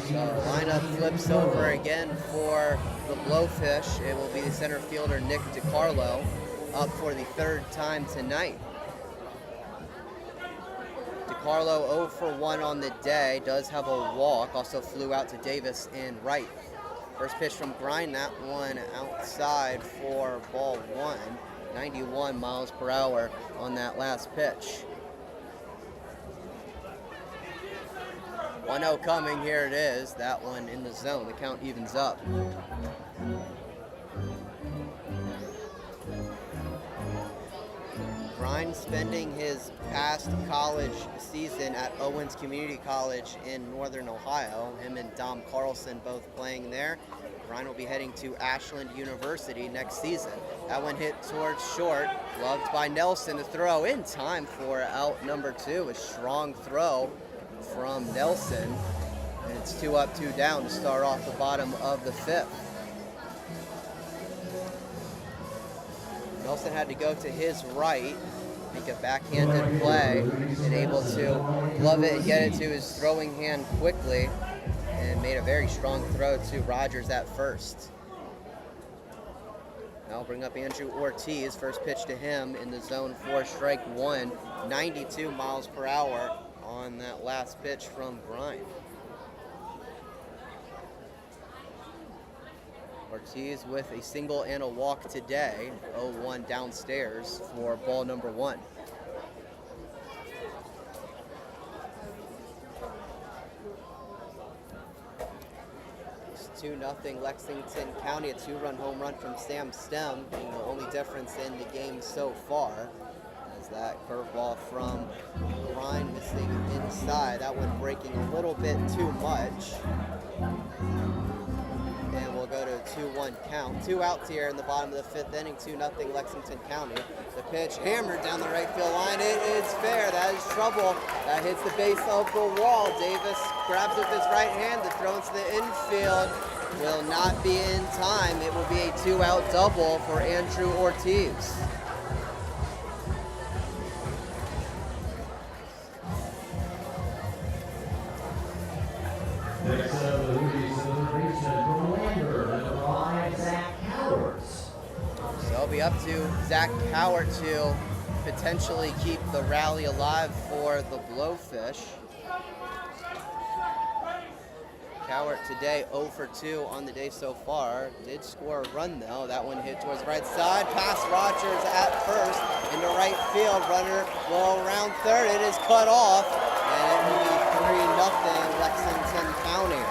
So lineup flips over again for the Blowfish. It will be the center fielder Nick DiCarlo up for the 3rd time tonight. DiCarlo 0 for 1 on the day, does have a walk, also flew out to Davis in right. First pitch from Bryan, that one outside for ball 1. 91 miles per hour on that last pitch. 1-0 coming, here it is. That one in the zone, the count evens up. Bryan spending his past college season at Owens Community College in Northern Ohio. Him and Dom Carlson both playing there. Bryan will be heading to Ashland University next season. That one hit towards short, loved by Nelson to throw in time for out number 2. A strong throw from Nelson. And it's 2 up, 2 down to start off the bottom of the 5th. Nelson had to go to his right, make a backhanded play, and able to glove it and get it to his throwing hand quickly, and made a very strong throw to Rogers at first. Now I'll bring up Andrew Ortiz. First pitch to him in the zone for strike 1, 92 miles per hour on that last pitch from Bryan. Ortiz with a single and a walk today, 0-1 downstairs for ball number 1. It's 2-0 Lexington County, a 2-run home run from Sam Stem, being the only difference in the game so far. As that curveball from Bryan missing inside, that one breaking a little bit too much. And we'll go to a 2-1 count. 2 outs here in the bottom of the 5th inning, 2-0 Lexington County. The pitch hammered down the right field line. It is fair. That is trouble. That hits the base of the wall. Davis grabs it with his right hand to throw into the infield. Will not be in time. It will be a 2-out double for Andrew Ortiz. Next up, the Hoosiers third baseman from Lander, number 5, Zach Howard. So it'll be up to Zach Howard to potentially keep the rally alive for the Blowfish. Cowart today 0 for 2 on the day so far. Did score a run though. That one hit towards the right side. Past Rogers at first into right field. Runner will around third. It is cut off. And it will be 3-0 Lexington County.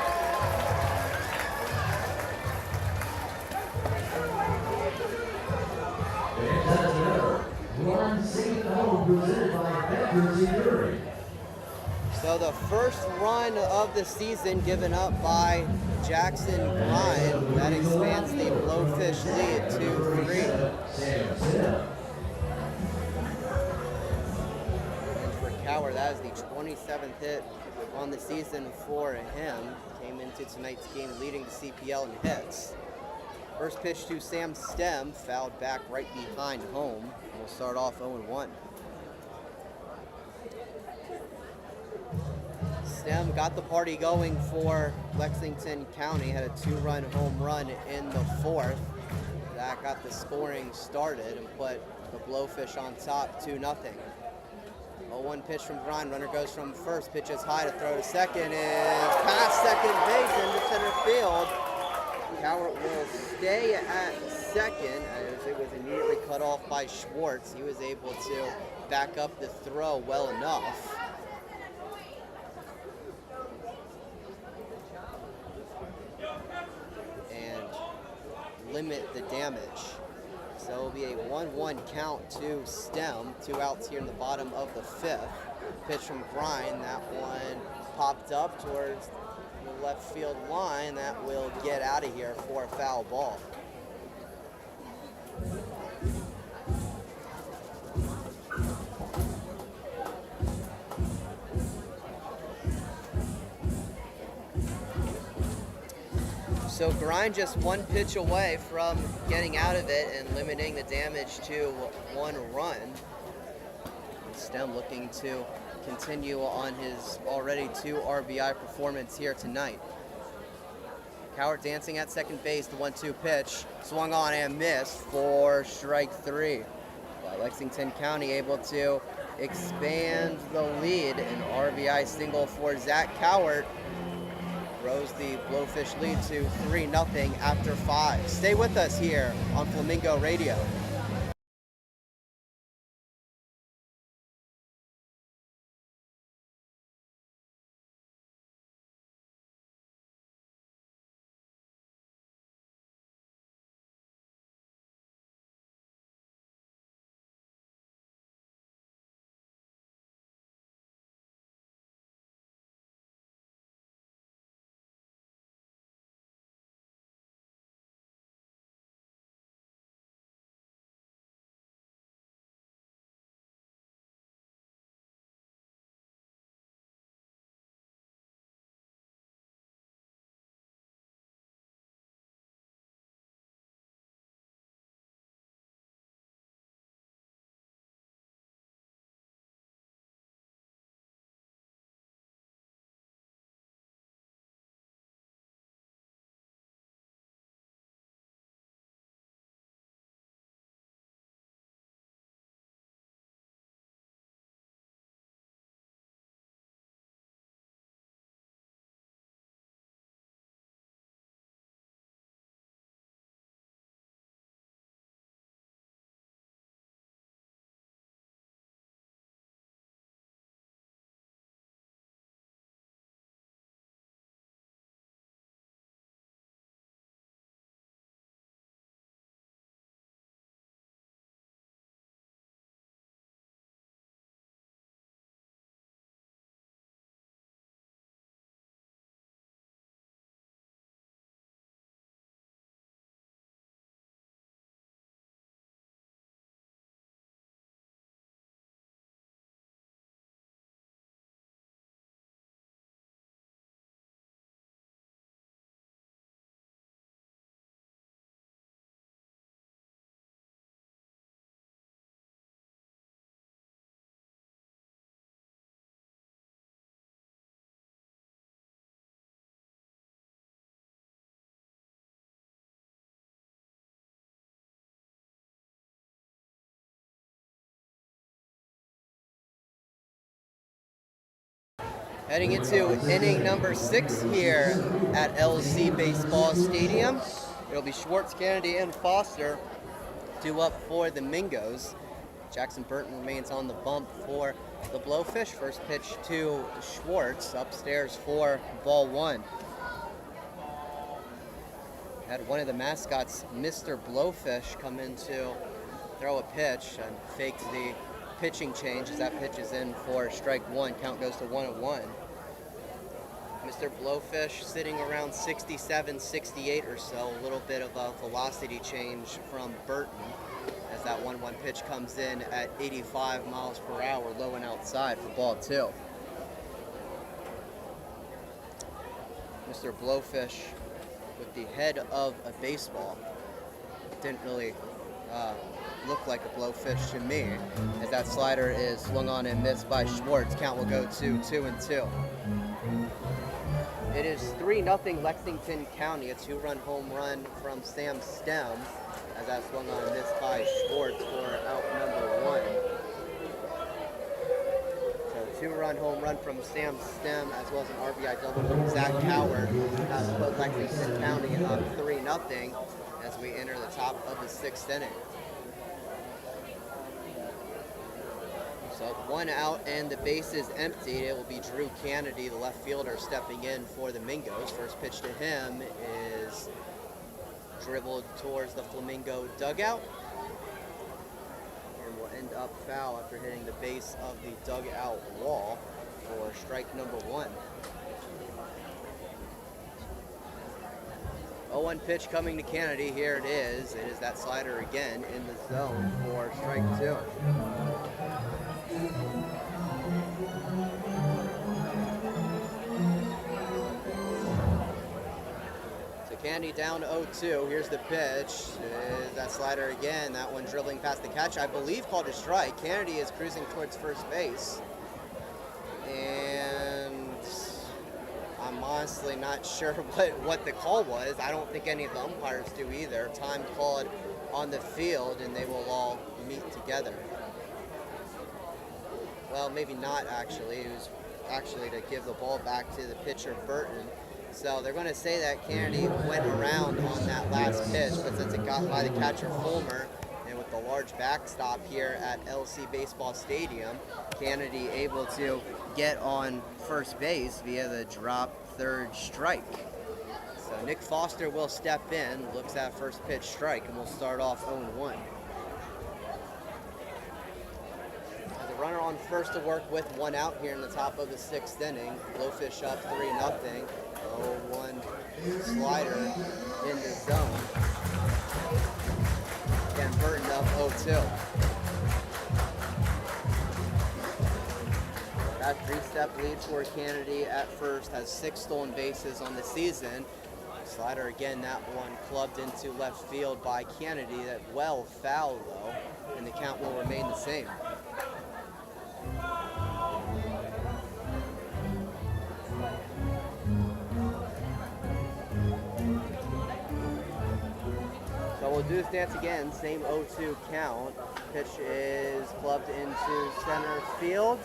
And that's another run safe home presented by Veterans Injury. So the first run of the season given up by Jackson Bryan. That expands the Blowfish lead to 3. And for Coward, that is the 27th hit on the season for him. Came into tonight's game leading the CPL in hits. First pitch to Sam Stem, fouled back right behind home. We'll start off 0-1. Stem got the party going for Lexington County, had a 2-run home run in the 4th. That got the scoring started and put the Blowfish on top 2-0. 0-1 pitch from Bryan, runner goes from first, pitches high to throw to second, is past second base into center field. Cowart will stay at second as it was immediately cut off by Schwartz. He was able to back up the throw well enough. Limit the damage. So it'll be a 1-1 count to Stem. 2 outs here in the bottom of the 5th. Pitch from Bryan. That one popped up towards the left field line. That will get out of here for a foul ball. So Bryan just 1 pitch away from getting out of it and limiting the damage to 1 run. Stem looking to continue on his already 2 RBI performance here tonight. Cowart dancing at second base, the 1-2 pitch, swung on and missed for strike 3. Lexington County able to expand the lead. An RBI single for Zach Cowart rose the Blowfish lead to 3-0 after 5. Stay with us here on Flamingo Radio. Heading into inning number 6 here at LC Baseball Stadium. It'll be Schwartz, Kennedy, and Foster due up for the Mingos. Jackson Burton remains on the bump for the Blowfish. First pitch to Schwartz, upstairs for ball 1. Had one of the mascots, Mr. Blowfish, come in to throw a pitch and faked the pitching change as that pitch is in for strike 1. Count goes to 1-1. Mr. Blowfish sitting around 67, 68 or so. A little bit of a velocity change from Burton as that 1-1 pitch comes in at 85 miles per hour, low and outside for ball 2. Mr. Blowfish with the head of a baseball. Didn't really look like a blowfish to me, as that slider is swung on and missed by Schwartz. Count will go to 2-2. It is 3-0 Lexington County, a 2-run home run from Sam Stem, as that swung on and missed by Schwartz for out number 1. So 2-run home run from Sam Stem, as well as an RBI double from Zach Howard, has put Lexington County up 3-0 as we enter the top of the 6th inning. So 1 out and the base is empty. It will be Drew Kennedy, the left fielder, stepping in for the Mingos. First pitch to him is dribbled towards the Flamingo dugout and will end up foul after hitting the base of the dugout wall for strike number 1. 0-1 pitch coming to Kennedy. Here it is. It is that slider again in the zone for strike 2. So Kennedy down to 0-2. Here's the pitch. That slider again. That one dribbling past the catch. I believe called a strike. Kennedy is cruising towards first base. And I'm honestly not sure what the call was. I don't think any of the umpires do either. Time called on the field and they will all meet together. Well, maybe not actually. It was actually to give the ball back to the pitcher, Burton. So they're going to say that Kennedy went around on that last pitch, but since it got by the catcher, Fulmer, and with the large backstop here at LC Baseball Stadium, Kennedy able to get on first base via the drop third strike. So Nick Foster will step in, looks at first pitch strike, and we'll start off 0-1. Runner on first to work with 1 out here in the top of the 6th inning. Blowfish up 3-0. 0-1 slider in the zone. And Burton up 0-2. That 3-step lead for Kennedy at first, has 6 stolen bases on the season. Slider again, that one clubbed into left field by Kennedy. That well foul though, and the count will remain the same. So we'll do this dance again, same 0-2 count. Pitch is clubbed into center field.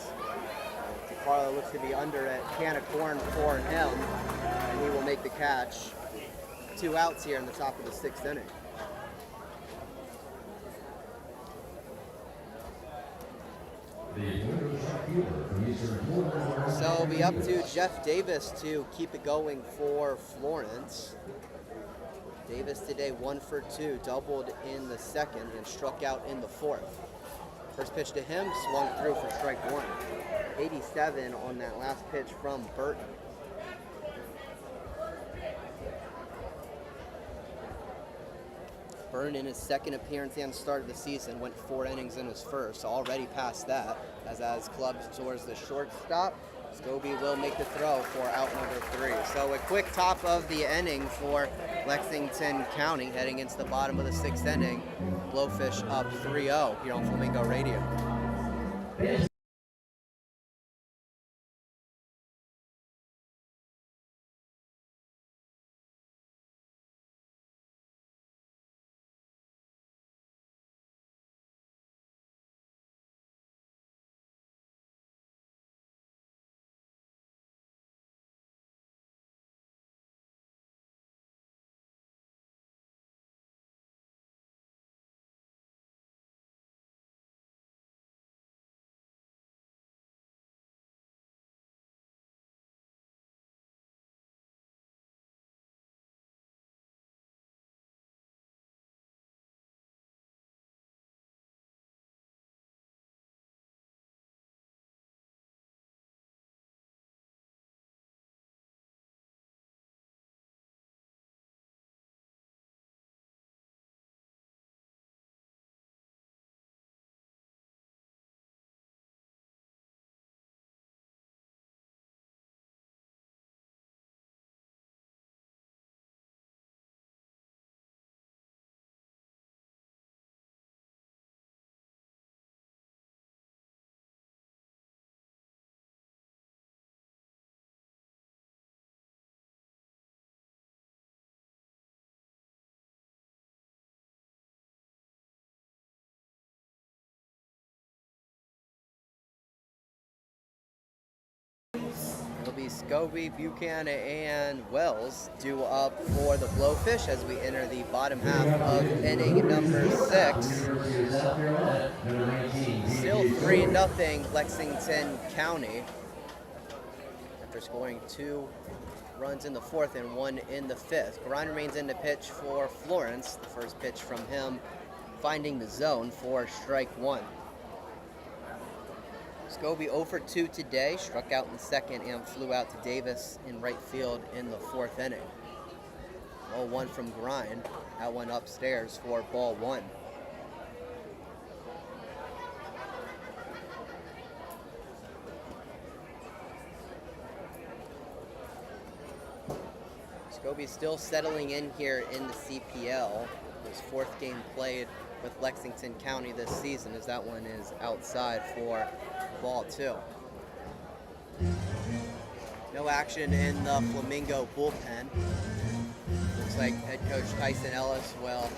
DeCarlo looks to be under a can of corn for him, and he will make the catch. 2 outs here in the top of the 6th inning. So it'll be up to Jeff Davis to keep it going for Florence. Davis today 1 for 2, doubled in the 2nd and struck out in the 4th. First pitch to him, swung through for strike 1. 87 on that last pitch from Burton. Burton in his 2nd appearance and start of the season went 4 innings in his first, so already past that, as clubbed towards the shortstop. Scobie will make the throw for out number 3. So a quick top of the inning for Lexington County heading into the bottom of the 6th inning. Blowfish up 3-0 here on Flamingo Radio. be Scobie, Buchanan, and Wells due up for the Blowfish as we enter the bottom half of inning number 6. Still 3-0 Lexington County after scoring 2 runs in the 4th and 1 in the 5th. Bryan remains in the pitch for Florence. The first pitch from him finding the zone for strike 1. Scobie 0 for 2 today, struck out in the 2nd and flew out to Davis in right field in the 4th inning. 0-1 from Bryan. That one upstairs for ball 1. Scobie still settling in here in the CPL. His 4th game played with Lexington County this season, as that one is outside for ball 2. No action in the Flamingo bullpen. Looks like head coach Tyson Ellis will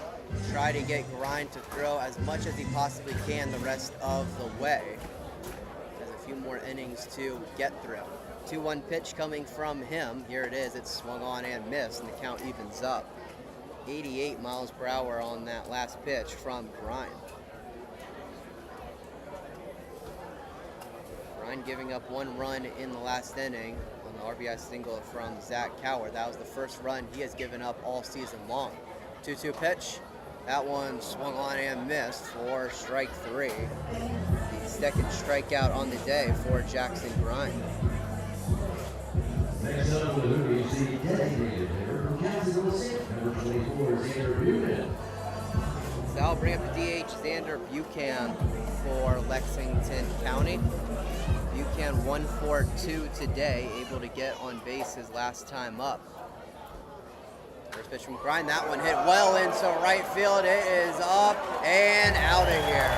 try to get Bryan to throw as much as he possibly can the rest of the way. Has a few more innings to get through. 2-1 pitch coming from him. Here it is. It's swung on and missed, and the count evens up. 88 miles per hour on that last pitch from Bryan. Bryan giving up 1 run in the last inning on the RBI single from Zach Coward. That was the first run he has given up all season long. 2-2 pitch. That one swung on and missed for strike 3. The second strikeout on the day for Jackson Bryan. Next up with the WC designated hitter from Kansas City, number 24, Xander Buchanan. So I'll bring up the DH Xander Buchanan for Lexington County. Buchanan 1 for 2 today, able to get on base his last time up. First pitch from Bryan, that one hit well into right field. It is up and out of here.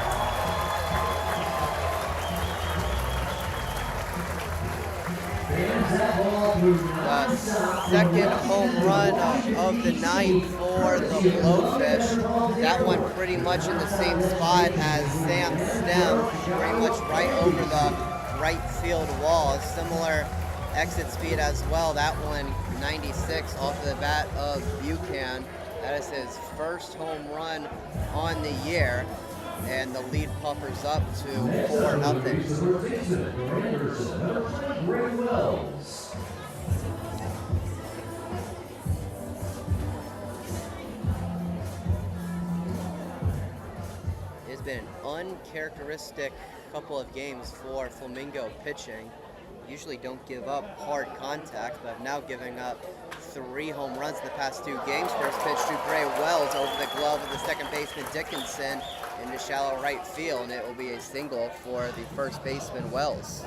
The second home run of the night for the Blowfish. That one pretty much in the same spot as Sam's stem, pretty much right over the right field wall. Similar exit speed as well. That one 96 off the bat of Buchanan. That is his first home run on the year. And the lead puffers up to 4-0. It's been an uncharacteristic couple of games for Flamingo pitching. Usually don't give up hard contact, but now giving up 3 home runs in the past 2 games. First pitch to Bray Wells over the glove of the second baseman Dickinson into shallow right field, and it will be a single for the first baseman Wells.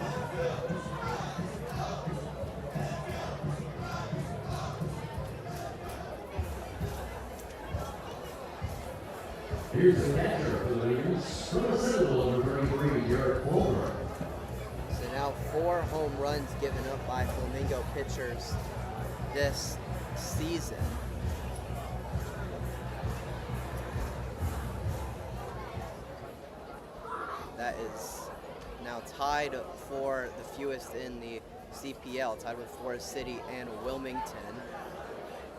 Here's the catcher for the Leaders, from the Citadel, number 33, Garrett Fulmer. So now 4 home runs given up by Flamingo pitchers this season. That is now tied for the fewest in the CPL, tied with Forest City and Wilmington,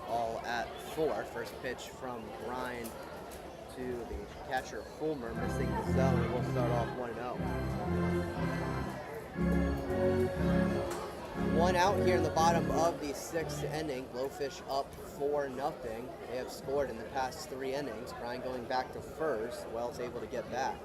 all at 4. First pitch from Bryan to the catcher Fulmer, missing the zone. We'll start off 1-0. 1 out here in the bottom of the 6th inning. Blowfish up 4-0. They have scored in the past 3 innings. Bryan going back to first. Wells able to get back.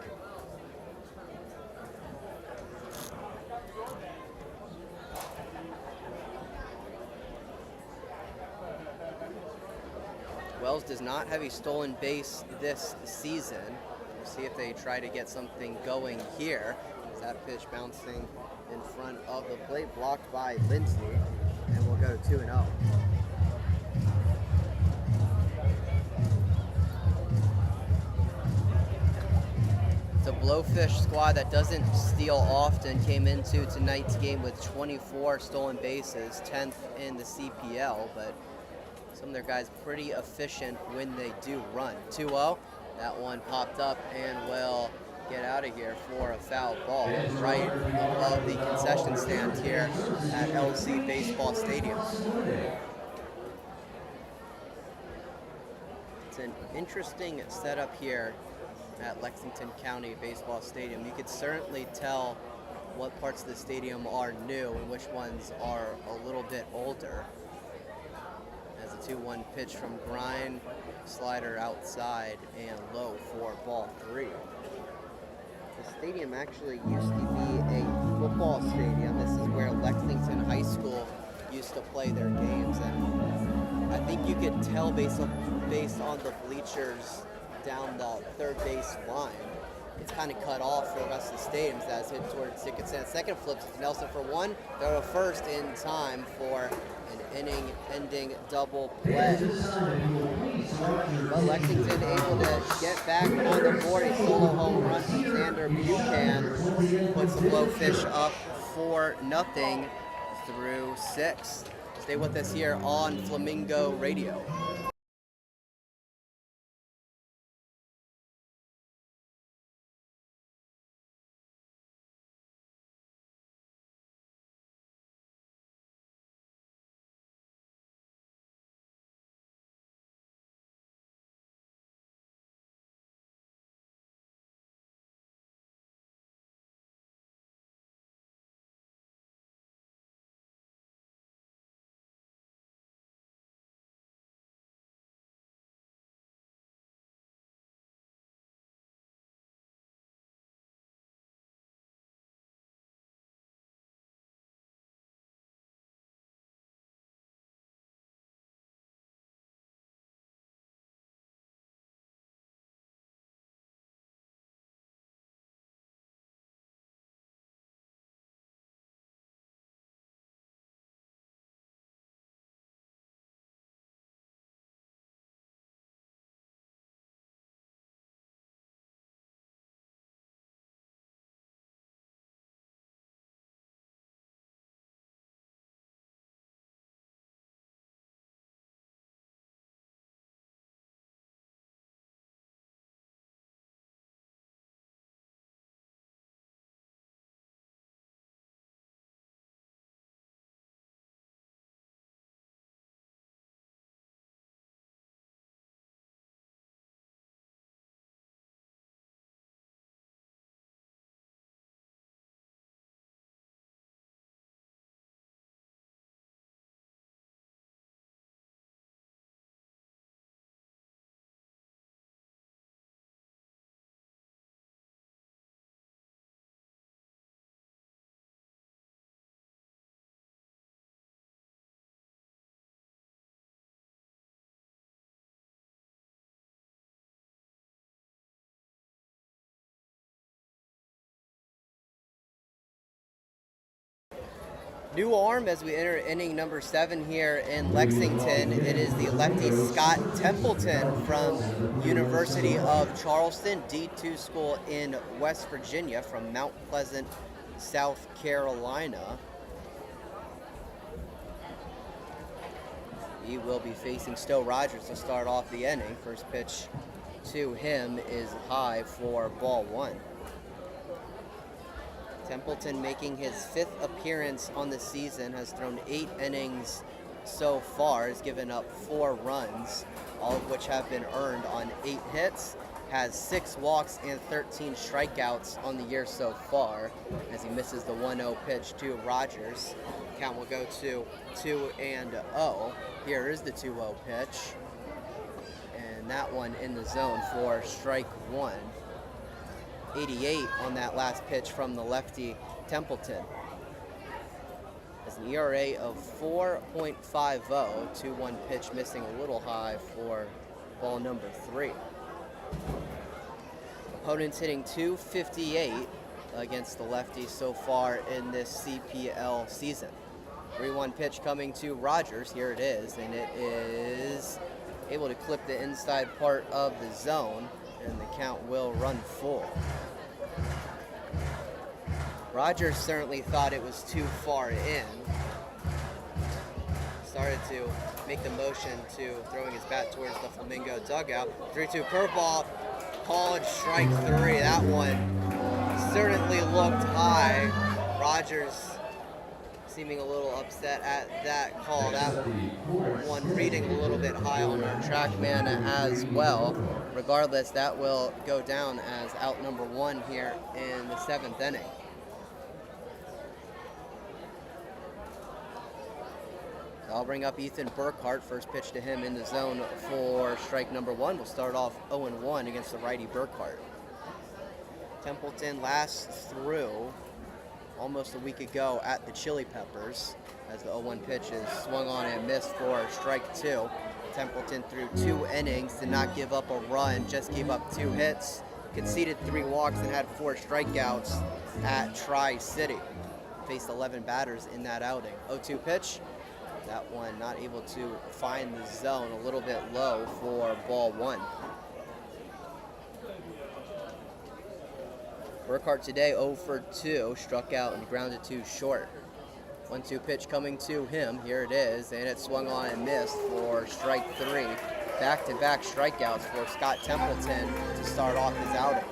Wells does not have a stolen base this season. We'll see if they try to get something going here. That pitch bouncing in front of the plate, blocked by Lindsay, and we'll go 2-0. It's a Blowfish squad that doesn't steal often. Came into tonight's game with 24 stolen bases, 10th in the CPL, but some of their guys pretty efficient when they do run. 2-0. That one popped up and will get out of here for a foul ball right above the concession stand here at LC Baseball Stadium. It's an interesting setup here at Lexington County Baseball Stadium. You could certainly tell what parts of the stadium are new and which ones are a little bit older. As a 2-1 pitch from Bryan, slider outside and low for ball 3. The stadium actually used to be a football stadium. This is where Lexington High School used to play their games, and I think you could tell based on the bleachers down the third base line, it's kind of cut off for the rest of the stadium as hit towards Dickinson. Second flips to Nelson for 1. Throw to first in time for an inning-ending double play. But Lexington able to get back on the board. A solo home run from Xander Buchan puts the Blowfish up 4-0 through 6. Stay with us here on Flamingo Radio. New arm as we enter inning number 7 here in Lexington. It is the lefty Scott Templeton from University of Charleston, D2 school in West Virginia, from Mount Pleasant, South Carolina. He will be facing Stowe Rogers to start off the inning. First pitch to him is high for ball 1. Templeton, making his 5th appearance on the season, has thrown 8 innings so far, has given up 4 runs, all of which have been earned on 8 hits, has 6 walks and 13 strikeouts on the year so far, as he misses the 1-0 pitch to Rogers. Count will go to 2-0. Here is the 2-0 pitch, and that one in the zone for strike 1. 88 on that last pitch from the lefty Templeton. Has an ERA of 4.50, 2-1 pitch missing a little high for ball number 3. Opponents hitting .258 against the lefty so far in this CPL season. 3-1 pitch coming to Rogers. Here it is, and it is able to clip the inside part of the zone, and the count will run full. Rogers certainly thought it was too far in. Started to make the motion to throwing his bat towards the Flamingo dugout. 3-2 curveball called strike 3. That one certainly looked high. Rogers seeming a little upset at that call. That one reading a little bit high on our TrackMan as well. Regardless, that will go down as out number 1 here in the 7th inning. I'll bring up Ethan Burkhart. First pitch to him in the zone for strike number 1. We'll start off 0-1 against the righty Burkhart. Templeton last threw almost a week ago at the Chili Peppers as the 0-1 pitch is swung on and missed for strike 2. Templeton threw 2 innings, did not give up a run, just gave up 2 hits, conceded 3 walks, and had 4 strikeouts at Tri-City. Faced 11 batters in that outing. 0-2 pitch. That one not able to find the zone, a little bit low for ball 1. Burkhart today 0 for 2, struck out and grounded 2 short. 1-2 pitch coming to him, here it is, and it swung on and missed for strike 3. Back-to-back strikeouts for Scott Templeton to start off his outing.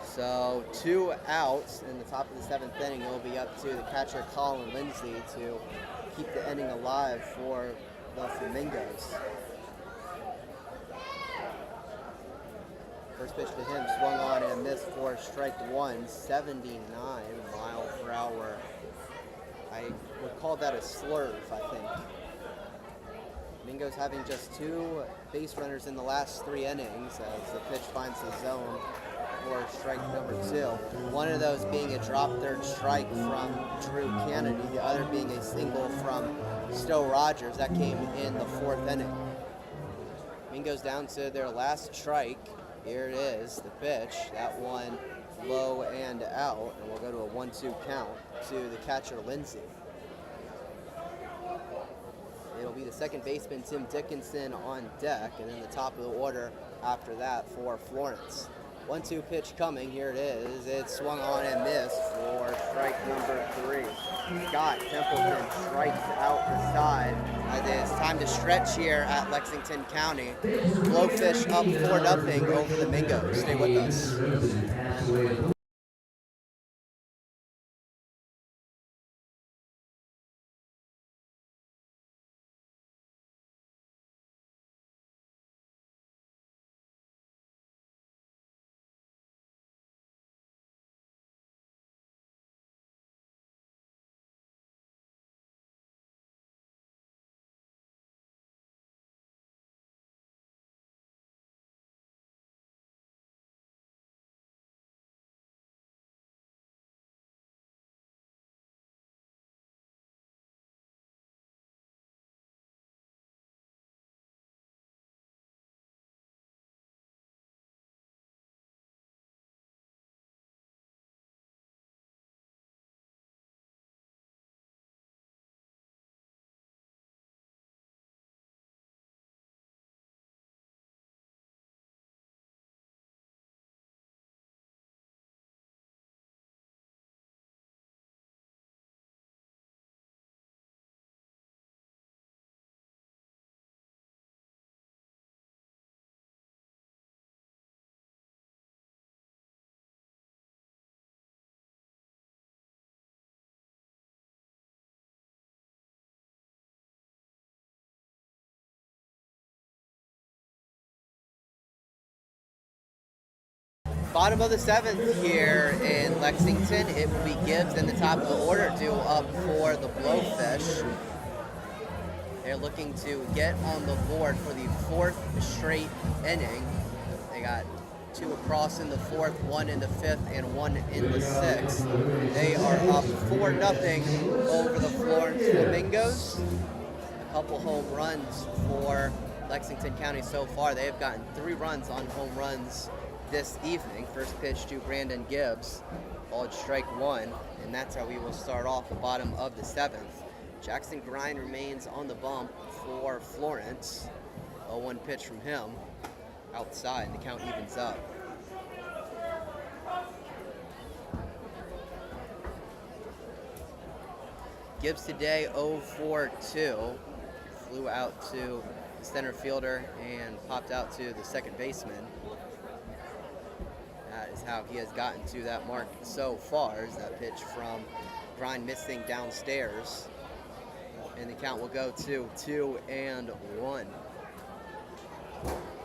So 2 outs in the top of the 7th inning. It will be up to the catcher Colin Lindsay to keep the inning alive for the Flamingos. First pitch to him, swung on and missed for strike 1, 79 mile per hour. I would call that a slurve, I think. Flamingos having just 2 base runners in the last 3 innings as the pitch finds the zone for strike number 2. One of those being a drop third strike from Drew Kennedy, the other being a single from Stowe Rogers. That came in the 4th inning. Flamingos down to their last strike. Here it is, the pitch. That one low and out, and we'll go to a 1-2 count to the catcher Lindsay. It'll be the second baseman, Tim Dickinson, on deck, and then the top of the order after that for Florence. 1-2 pitch coming. Here it is. It swung on and missed for strike number 3. Scott Templeton strikes out the side as it's time to stretch here at Lexington County. Blowfish up 4-0 over the Mingos. Stay with us. Bottom of the 7th here in Lexington. It will be Gibbs in the top of the order due up for the Blowfish. They're looking to get on the board for the 4th straight inning. They got 2 across in the 4th, 1 in the 5th, and 1 in the 6th. They are up 4-0 over the Florence Flamingos. A couple home runs for Lexington County so far. They have gotten 3 runs on home runs this evening. First pitch to Brandon Gibbs, called strike 1, and that's how we will start off the bottom of the 7th. Jackson Bryan remains on the bump for Florence. 0-1 pitch from him outside, and the count evens up. Gibbs today 0 for 2. Flew out to the center fielder and popped out to the second baseman. That is how he has gotten to that mark so far, is that pitch from Bryan missing downstairs. And the count will go to 2-1.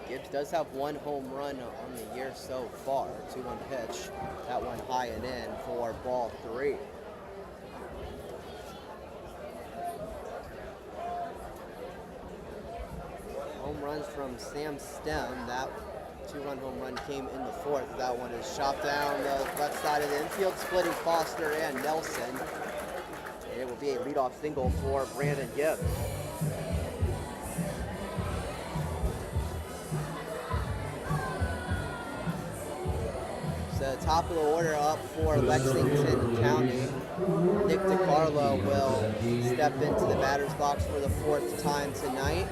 Gibbs does have one home run on the year so far. 2-1 pitch. That one high and in for ball 3. Home runs from Sam Stem. That 2-run home run came in the 4th. That one is chopped down the left side of the infield, splitting Foster and Nelson. And it will be a leadoff single for Brandon Gibbs. So top of the order up for Lexington County. Nick DiCarlo will step into the batter's box for the 4th time tonight.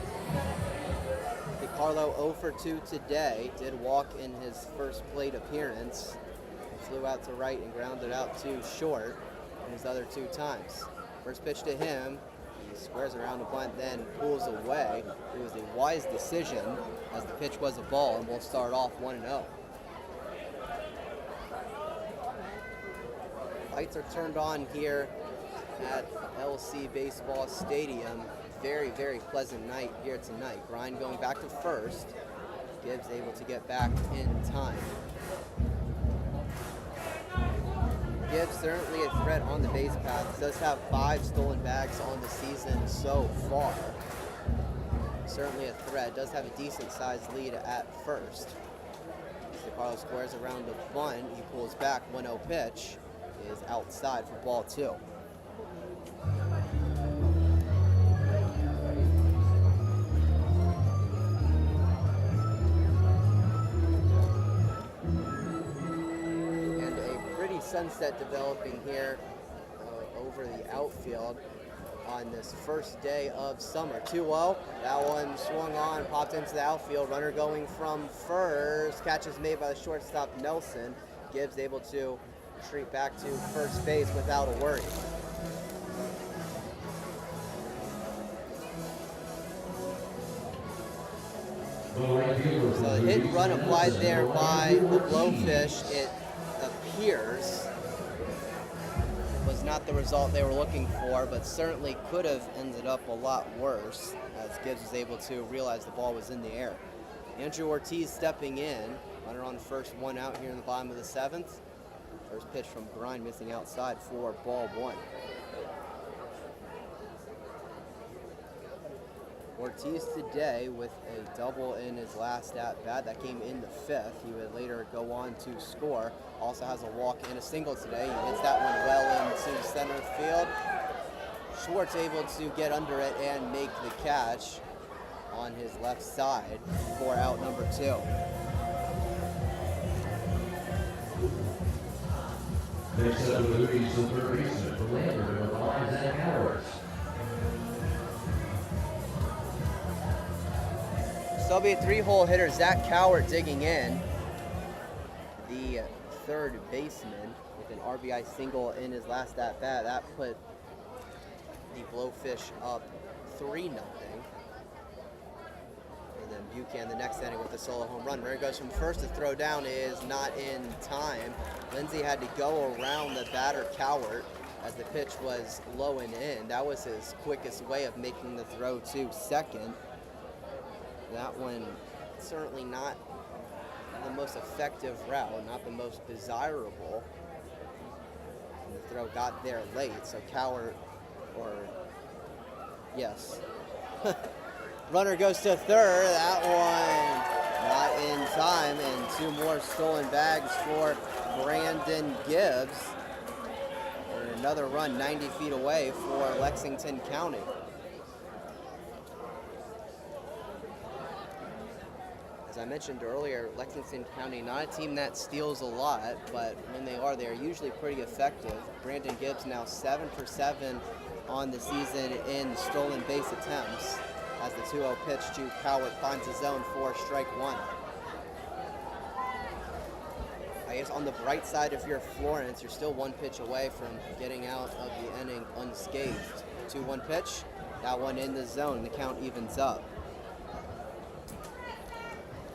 DiCarlo 0 for 2 today. Did walk in his first plate appearance. Flew out to right and grounded out to short in his other 2 times. First pitch to him. He squares around the bunt, then pulls away. It was a wise decision as the pitch was a ball, and we'll start off 1-0. Lights are turned on here at LC Baseball Stadium. Very, very pleasant night here tonight. Bryan going back to first. Gibbs able to get back in time. Gibbs certainly a threat on the base paths. Does have 5 stolen bags on the season so far. Certainly a threat. Does have a decent sized lead at first. DiCarlo squares around the bunt. He pulls back. 1-0 pitch is outside for ball 2. Sunset developing here over the outfield on this first day of summer. 2-0. That one swung on, popped into the outfield. Runner going from first. Catch is made by the shortstop Nelson. Gibbs able to retreat back to first base without a worry. So the hit and run applied there by the Blowfish, it appears was not the result they were looking for, but certainly could have ended up a lot worse as Gibbs was able to realize the ball was in the air. Andrew Ortiz stepping in, runner on first, 1 out here in the bottom of the 7th. First pitch from Bryan missing outside for ball 1. Ortiz today with a double in his last at-bat. That came in the 5th. He would later go on to score. Also has a walk and a single today. He hits that one well into center field. Schwartz able to get under it and make the catch on his left side for out number 2. Next up, the Hootie's third baseman for Lambert, number 5, Zach Howard. So it'll be a 3-hole hitter, Zach Cowart digging in. The third baseman with an RBI single in his last at-bat. That put the Blowfish up 3-0. And then Buchanan the next inning with a solo home run. Runner goes from first. The throw down is not in time. Lindsay had to go around the batter Cowart as the pitch was low and in. That was his quickest way of making the throw to second. That one certainly not the most effective route, not the most desirable. And the throw got there late, so Cowart, yes. Runner goes to third. That one not in time, and 2 more stolen bags for Brandon Gibbs. And another run 90 feet away for Lexington County. As I mentioned earlier, Lexington County, not a team that steals a lot, but when they are usually pretty effective. Brandon Gibbs now 7 for 7 on the season in stolen base attempts as the 2-0 pitch to Cowart finds the zone for strike 1. I case, on the bright side, if you're Florence, you're still one pitch away from getting out of the inning unscathed. 2-1 pitch, that one in the zone, the count evens up.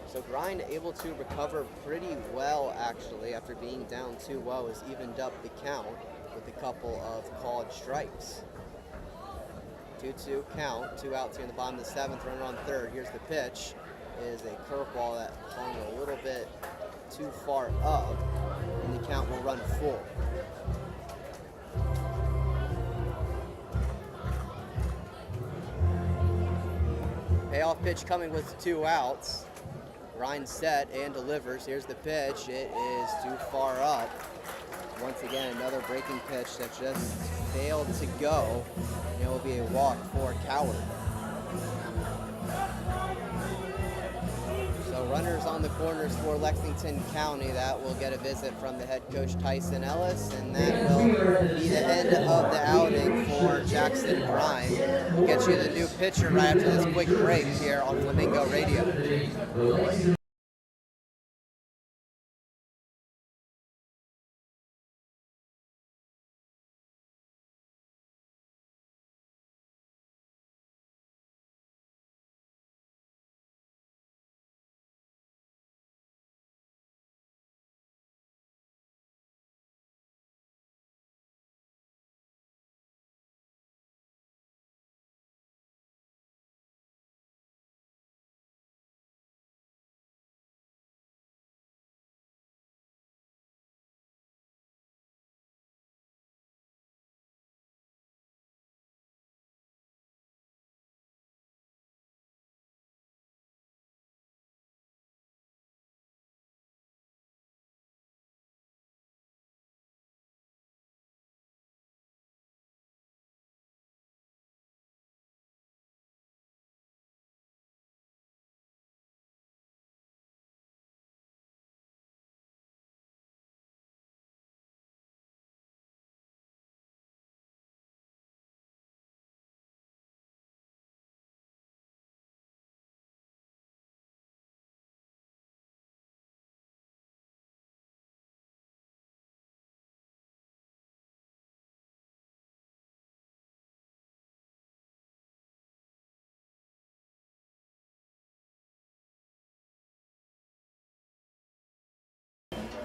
So Bryan able to recover pretty well, actually, after being down 2-0, has evened up the count with a couple of called strikes. 2-2 count, 2 outs here in the bottom of the 7th, runner on third. Here's the pitch, is a curveball that hung a little bit too far up, and the count will run full. Payoff pitch coming with 2 outs. Bryan set and delivers. Here's the pitch. It is too far up. Once again, another breaking pitch that just failed to go. And it will be a walk for Coward. So runners on the corners for Lexington County. That will get a visit from the head coach Tyson Ellis, and that will be the end of the outing for Jackson Bryan. We'll get you the new pitcher right after this quick break here on Flamingo Radio.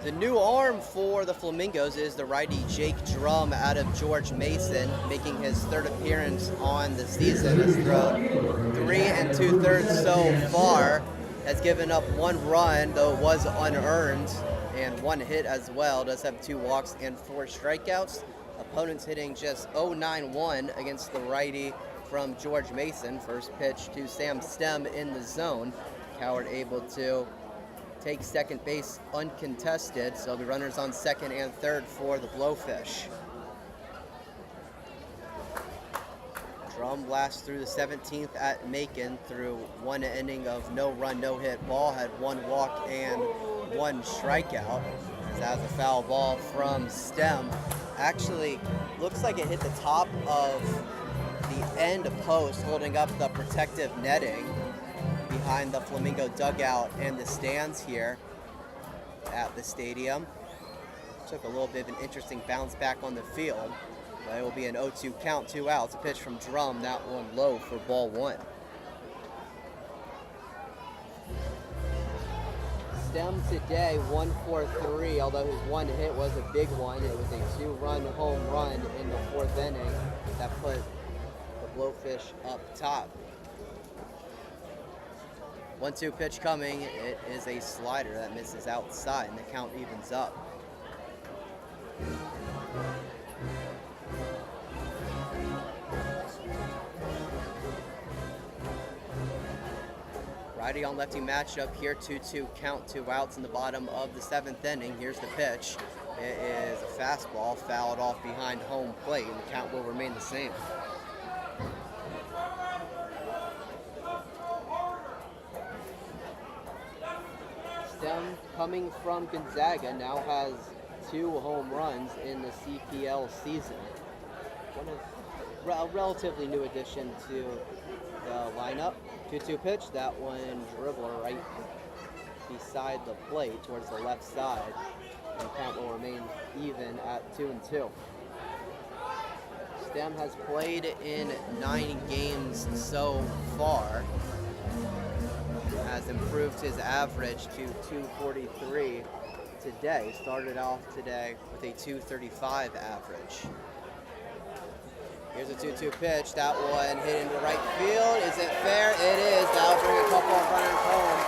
The new arm for the Flamingos is the righty Jake Drum out of George Mason, making his 3rd appearance on the season. Has thrown 3 2/3 so far. Has given up 1 run, though it was unearned, and 1 hit as well. Does have 2 walks and 4 strikeouts. Opponents hitting just 0.91 against the righty from George Mason. First pitch to Sam Stem in the zone. Coward able to take second base uncontested, so the runners on 2nd and 3rd for the Blowfish. Drum blasts through the 17th at Macon through 1 inning of no run, no hit ball, had 1 walk and 1 strikeout. As a foul ball from Stem. Actually, looks like it hit the top of the end post, holding up the protective netting behind the Flamingo dugout and the stands here at the stadium. Took a little bit of an interesting bounce back on the field, but it will be an 0-2 count, 2 outs. A pitch from Drum, that one low for ball 1. Stem today 1 for 3, although his 1 hit was a big one. It was a 2-run home run in the 4th inning that put the Blowfish up top. 1-2 pitch coming. It is a slider that misses outside, and the count evens up. Righty on lefty matchup here, 2-2 count, 2 outs in the bottom of the 7th inning. Here's the pitch. It is a fastball fouled off behind home plate, and the count will remain the same. Stem, coming from Gonzaga, now has 2 home runs in the CPL season. A relatively new addition to the lineup. 2-2 pitch, that one dribbler right beside the plate towards the left side. The count will remain even at 2-2. Stem has played in 9 games so far. Has improved his average to 243 today. Started off today with a 235 average. Here's a 2-2 pitch. That one hit into right field. Is it fair? It is. That'll bring a couple of runners home.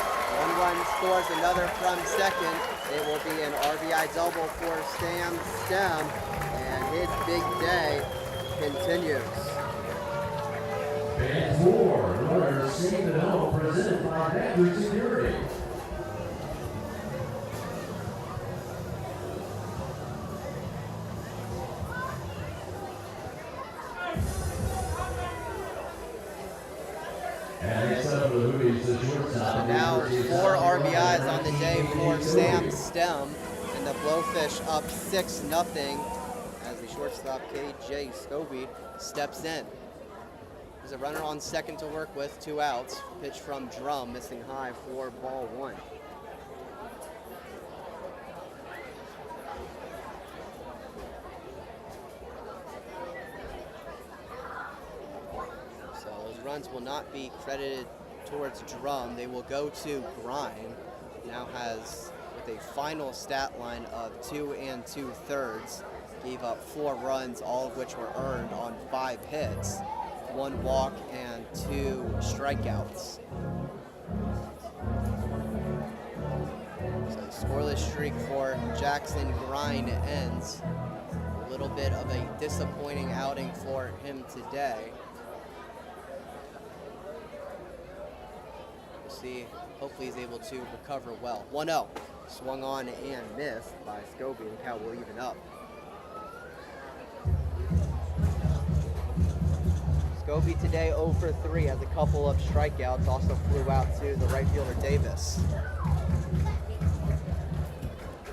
One run scores, another from second. It will be an RBI double for Sam Stem, and his big day continues. Fans more, runners safe at home, presented by Factory Security. So now 4 RBIs on the day for Sam Stem, and the Blowfish up 6-0 as the shortstop KJ Scobie steps in. There's a runner on second to work with, 2 outs. Pitch from Drum, missing high for ball 1. So those runs will not be credited towards Drum. They will go to Bryan. Now has, with a final stat line of 2 2/3, gave up 4 runs, all of which were earned on 5 hits, 1 walk and 2 strikeouts. So the scoreless streak for Jackson Grind ends. A little bit of a disappointing outing for him today. See, hopefully he's able to recover well. 1-0, swung on and missed by Scobie, and the count will even up. Scobie today 0 for 3, has a couple of strikeouts, also flew out to the right fielder Davis.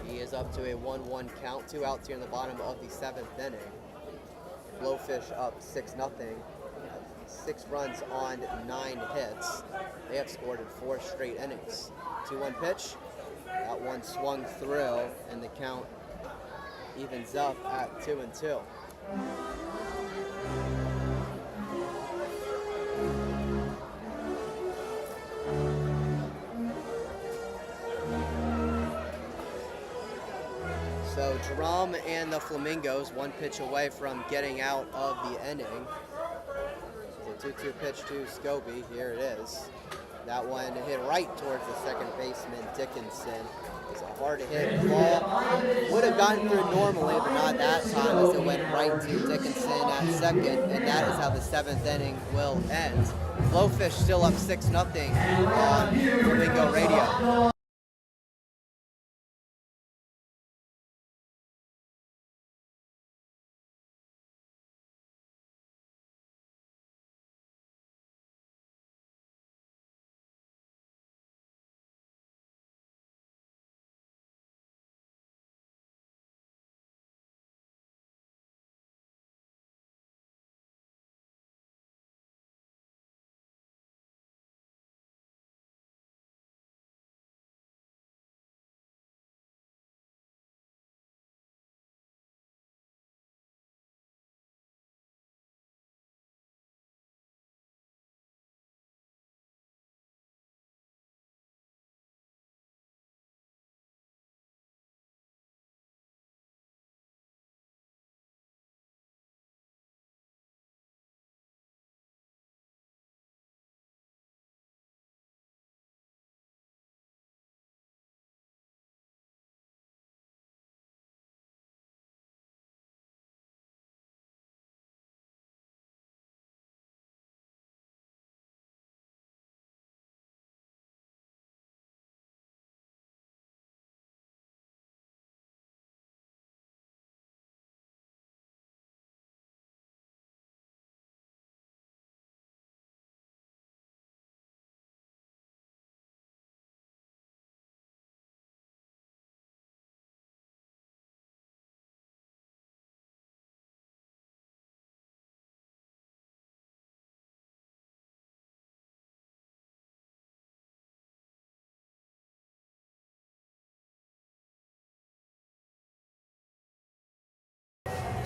He is up to a 1-1 count, 2 outs here in the bottom of the 7th inning. Blowfish up 6-0. 6 runs on 9 hits. They have scored in 4 straight innings. 2-1 pitch. That one swung through, and the count evens up at 2-2. So Drum and the Flamingos 1 pitch away from getting out of the inning. 2-2 pitch to Scobie. Here it is. That one hit right towards the second baseman, Dickinson. It's a hard hit ball. Would have gotten through normally, but not that time, as it went right to Dickinson at second. And that is how the 7th inning will end. Blowfish still up 6-0 on Flamingo Radio.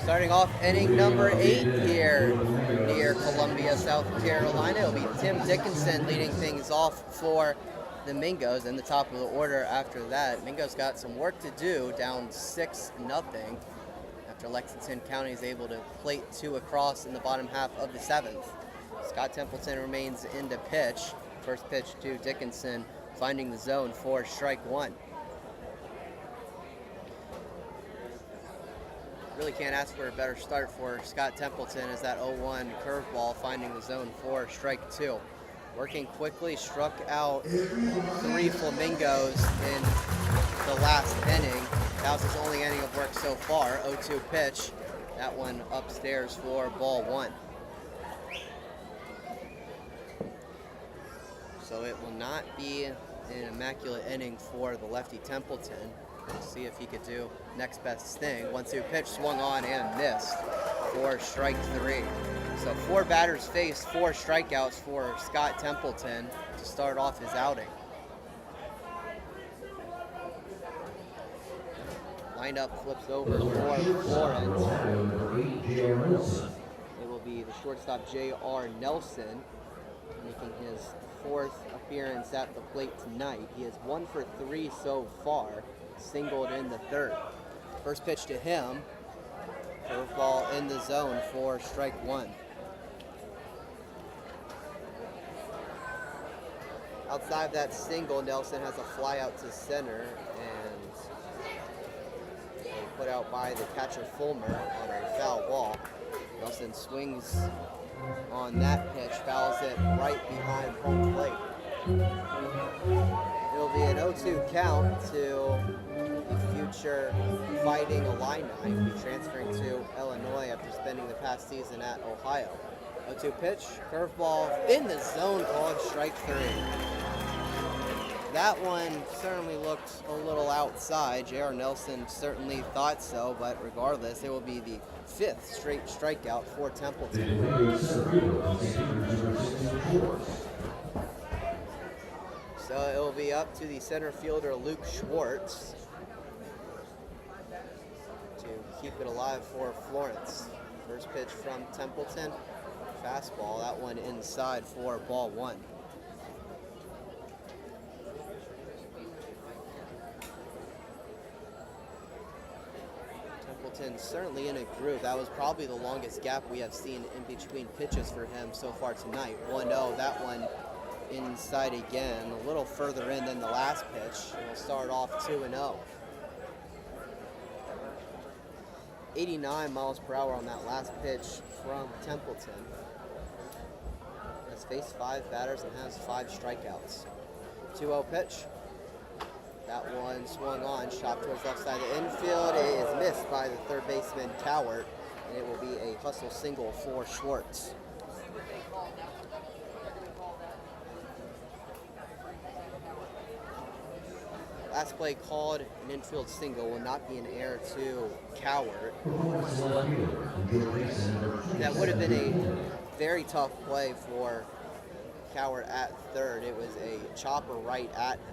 Starting off inning number 8 here near Columbia, South Carolina. It'll be Tim Dickinson leading things off for the Mingos in the top of the order after that. Mingos got some work to do, down 6-0 after Lexington County is able to plate 2 across in the bottom half of the 7th. Scott Templeton remains in to pitch. First pitch to Dickinson, finding the zone for strike 1. Really can't ask for a better start for Scott Templeton as that 0-1 curveball finding the zone for strike 2. Working quickly, struck out 3 Flamingos in the last inning. That was his only inning of work so far. 0-2 pitch. That one upstairs for ball 1. So it will not be an immaculate inning for the lefty Templeton. Let's see if he could do next best thing. 1-2 pitch swung on and missed for strike 3. So 4 batters faced, 4 strikeouts for Scott Templeton to start off his outing. Lineup flips over for Florence. It will be the shortstop J.R. Nelson, making his 4th appearance at the plate tonight. He is 1 for 3 so far, singled in the 3rd. First pitch to him, curveball in the zone for strike 1. Outside of that single, Nelson has a fly out to center and put out by the catcher Fulmer on a foul ball. Nelson swings on that pitch, fouls it right behind home plate. It'll be an 0-2 count to the future Fighting Illini. He'll be transferring to Illinois after spending the past season at Ohio. 0-2 pitch, curveball in the zone on strike 3. That one certainly looked a little outside. J.R. Nelson certainly thought so, but regardless, it will be the 5th straight strikeout for Templeton. So it will be up to the center fielder Luke Schwartz to keep it alive for Florence. First pitch from Templeton, fastball, that one inside for ball 1. Templeton certainly in a groove. That was probably the longest gap we have seen in between pitches for him so far tonight. 1-0, that one inside again, a little further in than the last pitch. We'll start off 2-0. 89 miles per hour on that last pitch from Templeton. Has faced 5 batters and has 5 strikeouts. 2-0 pitch. That one swung on, shot towards left side of the infield. It is missed by the third baseman Cowart, and it will be a hustle single for Schwartz. Last play called an infield single, will not be an error to Cowart. That would have been a very tough play for Cowart at third. It was a chopper right at him.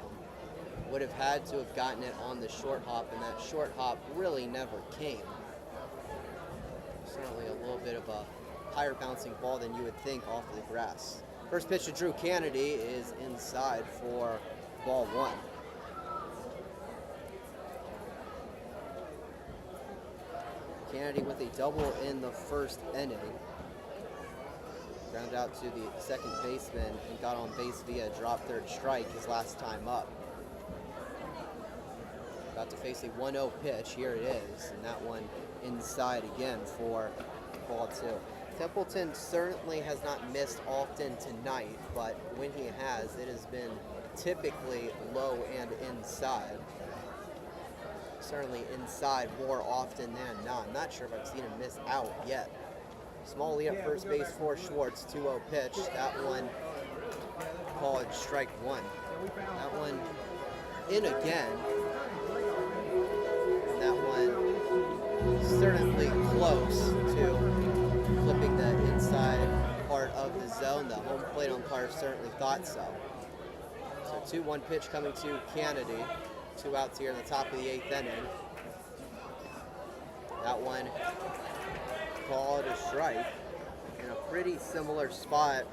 Would have had to have gotten it on the short hop, and that short hop really never came. Certainly a little bit of a higher bouncing ball than you would think off of the grass. First pitch to Drew Kennedy is inside for ball 1. Kennedy with a double in the first inning. Ground out to the second baseman and got on base via a drop third strike his last time up. About to face a 1-0 pitch. Here it is, and that one inside again for ball 2. Templeton certainly has not missed often tonight, but when he has, it has been typically low and inside. Certainly inside more often than not. I'm not sure if I've seen him miss out yet. Small lead at first base for Schwartz. 2-0 pitch. That one called strike 1. That one in again. And that one certainly close to flipping the inside part of the zone. The home plate umpire certainly thought so. So 2-1 pitch coming to Kennedy. 2 outs here in the top of the 8th inning. That one called a strike in a pretty similar spot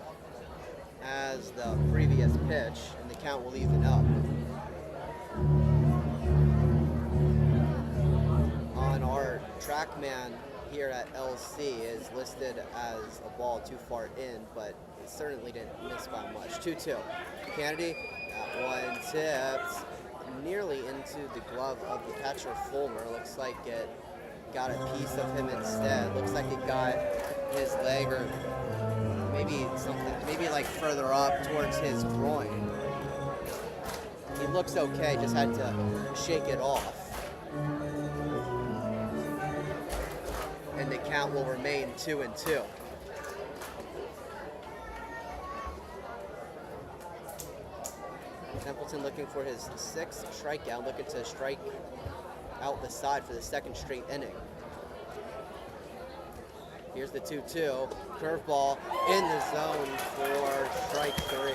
as the previous pitch, and the count will even up. On our TrackMan here at LC is listed as a ball too far in, but it certainly didn't miss by much. 2-2. Kennedy, that one tipped nearly into the glove of the catcher Fulmer. Looks like it got a piece of him instead. Looks like it got his leg or maybe something, maybe like further up towards his groin. He looks okay, just had to shake it off. And the count will remain 2-2. Templeton looking for his 6th strikeout, looking to strike out the side for the 2nd straight inning. Here's the 2-2, curveball in the zone for strike 3.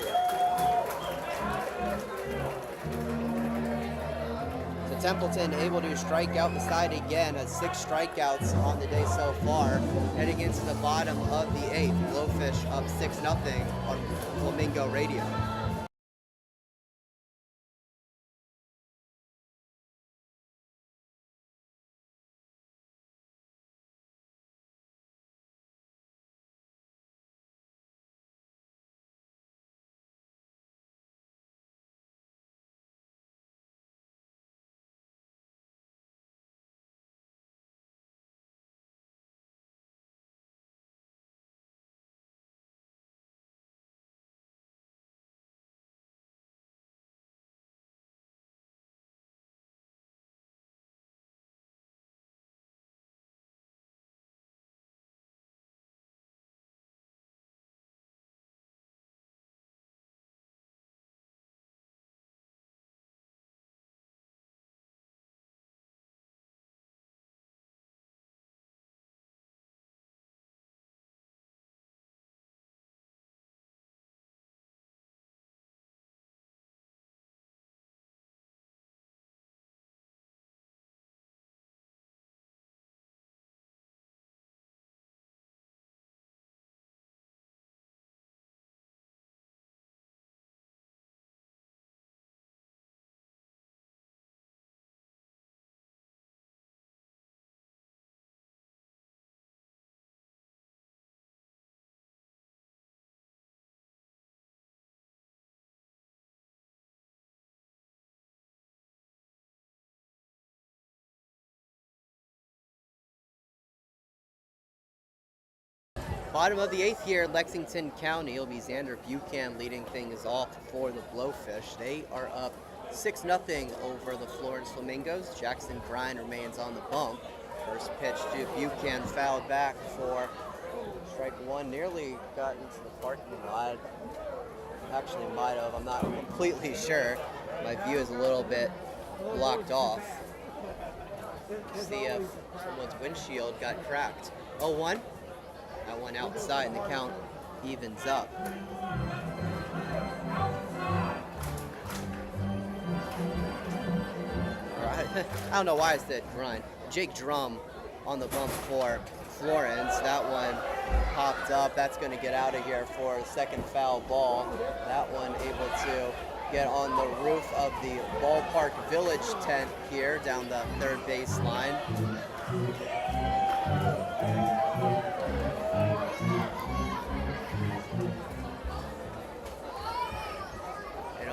So Templeton able to strike out the side again, has 6 strikeouts on the day so far, heading into the bottom of the 8th. Blowfish up 6-0 on Flamingo Radio. Bottom of the 8th here in Lexington County. It'll be Xander Buchan leading things off for the Blowfish. They are up 6-0 over the Florence Flamingos. Jackson Bryan remains on the bump. First pitch to Buchan, fouled back for strike 1. Nearly got into the parking lot. Actually might have, I'm not completely sure. My view is a little bit blocked off. See if someone's windshield got cracked. 0-1. That one outside, and the count evens up. I don't know why I said grind. Jake Drum on the bump for Florence. That one popped up. That's going to get out of here for a 2nd foul ball. That one able to get on the roof of the ballpark village tent here down the 3rd base line.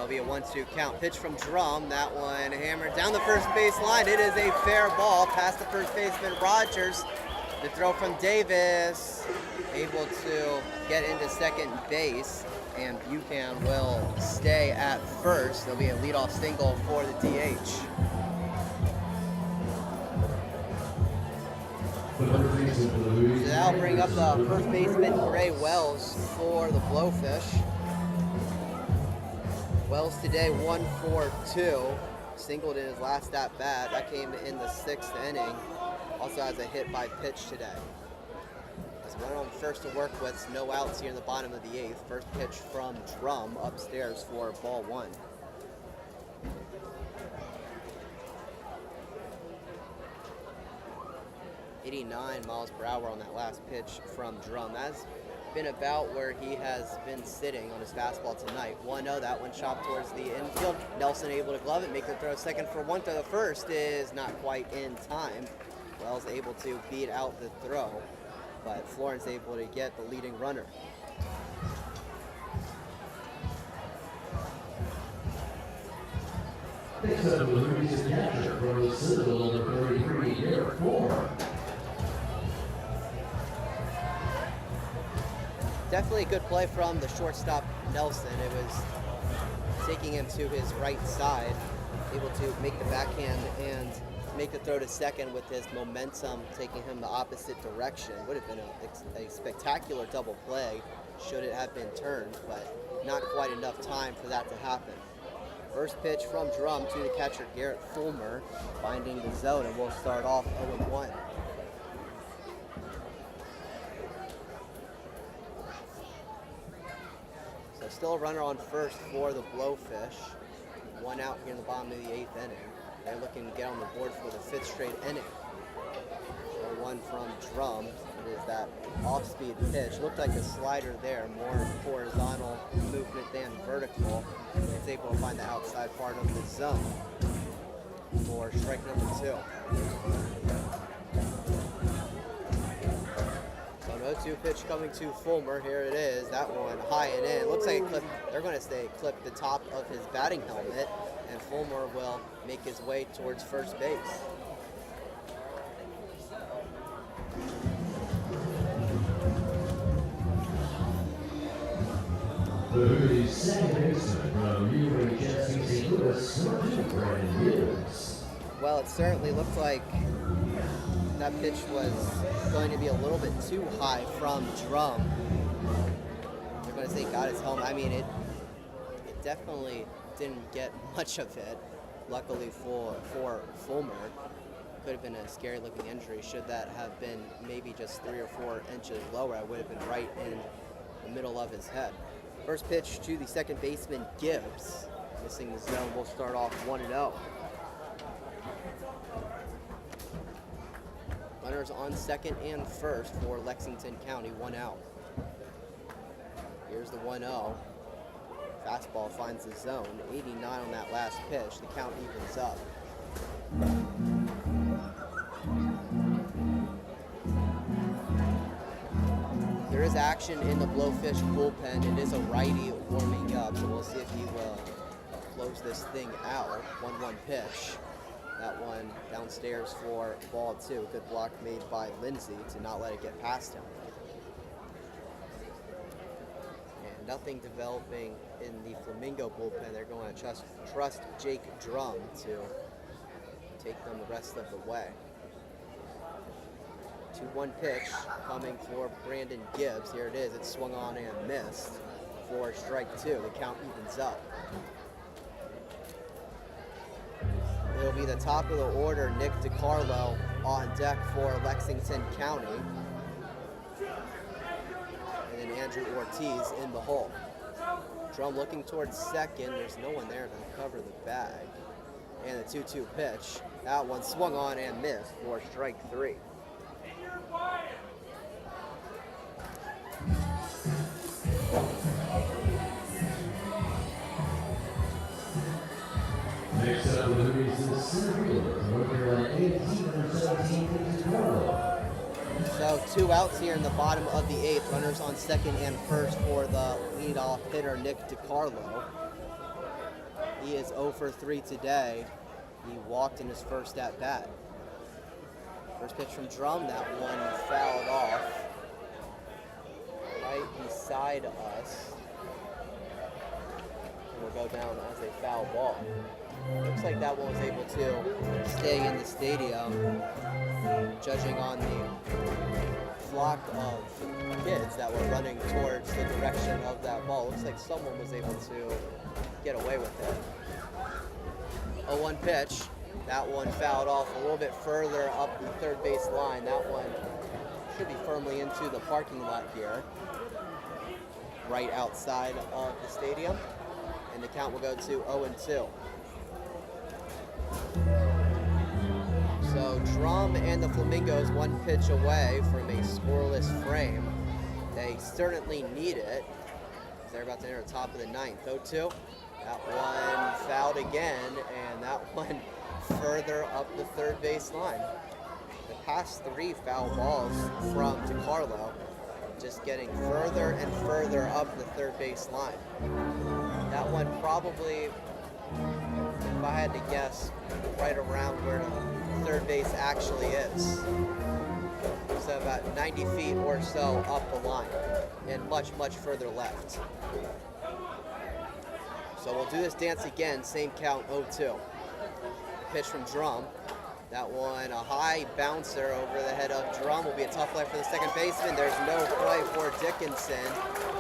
Be a 1-2 count. Pitch from Drum. That one hammered down the first base line. It is a fair ball past the first baseman Rogers. The throw from Davis, able to get into 2nd base, and Buchan will stay at first. There'll be a leadoff single for the DH. So that'll bring up the first baseman Gray Wells for the Blowfish. Wells today 1-for-2, singled in his last at bat. That came in the 6th inning. Also has a hit by pitch today. As one on first to work with, no outs here in the bottom of the 8th. First pitch from Drum upstairs for ball 1. 89 miles per hour on that last pitch from Drum. That's been about where he has been sitting on his fastball tonight. 1-0, that one chopped towards the infield. Nelson able to glove it, make the throw second for one throw. The first is not quite in time. Wells able to beat out the throw, but Florence able to get the leading runner. Next up was the recent catcher from the Citadel, number 33, Eric Ford. Definitely a good play from the shortstop Nelson. It was taking him to his right side, able to make the backhand and make the throw to second with his momentum taking him the opposite direction. Would have been a spectacular double play should it have been turned, but not quite enough time for that to happen. First pitch from Drum to the catcher Garrett Fulmer, finding the zone, and we'll start off 0-1. So still a runner on first for the Blowfish. One out here in the bottom of the 8th inning. They're looking to get on the board for the 5th straight inning. 0-1 from Drum. It is that off-speed pitch. Looked like a slider there, more horizontal movement than vertical. It's able to find the outside part of the zone for strike number 2. So no 2 pitch coming to Fulmer. Here it is. That one high and in. Looks like it clipped, they're going to say it clipped the top of his batting helmet, and Fulmer will make his way towards first base. The second baseman from UHSC St. Louis, Bryan Gibbs. Well, it certainly looked like that pitch was going to be a little bit too high from Drum. They're going to say got his helmet. I mean, it definitely didn't get much of it. Luckily for Fulmer, could have been a scary looking injury. Should that have been maybe just 3 or 4 inches lower, I would have been right in the middle of his head. First pitch to the second baseman, Gibbs. Missing the zone. We'll start off 1-0. Runners on second and first for Lexington County, 1 out. Here's the 1-0. Fastball finds the zone. 89 on that last pitch. The count evens up. There is action in the Blowfish bullpen. It is a righty warming up, so we'll see if he will close this thing out. 1-1 pitch. That one downstairs for ball 2. Good block made by Lindsay to not let it get past him. And nothing developing in the Flamingo bullpen. They're going to trust Jake Drum to take them the rest of the way. 2-1 pitch coming for Brandon Gibbs. Here it is. It's swung on and missed for strike 2. The count evens up. It'll be the top of the order, Nick DiCarlo on deck for Lexington County. And then Andrew Ortiz in the hole. Drum looking towards second. There's no one there to cover the bag. And the 2-2 pitch. That one swung on and missed for strike 3. Next up with the recent center fielder, North Carolina 18 under 17, Carlo. So 2 outs here in the bottom of the 8th. Runners on second and first for the leadoff hitter, Nick DiCarlo. He is 0 for 3 today. He walked in his first at bat. First pitch from Drum, that one fouled off right beside us. And will go down as a foul ball. Looks like that one was able to stay in the stadium, judging on the flock of kids that were running towards the direction of that ball. Looks like someone was able to get away with it. 0-1 pitch. That one fouled off a little bit further up the third base line. That one should be firmly into the parking lot here, right outside of the stadium. And the count will go to 0-2. So So Drum and the Flamingos 1 pitch away from a scoreless frame. They certainly need it. They're about to enter the top of the 9th. 0-2. That one fouled again, and that one further up the third base line. The past 3 foul balls from DeCarlo just getting further and further up the third base line. That one probably, if I had to guess, right around where the third base actually is. So about 90 feet or so up the line and much, much further left. So we'll do this dance again, same count, 0-2. Pitch from Drum. That one, a high bouncer over the head of Drum, will be a tough play for the second baseman. There's no play for Dickinson.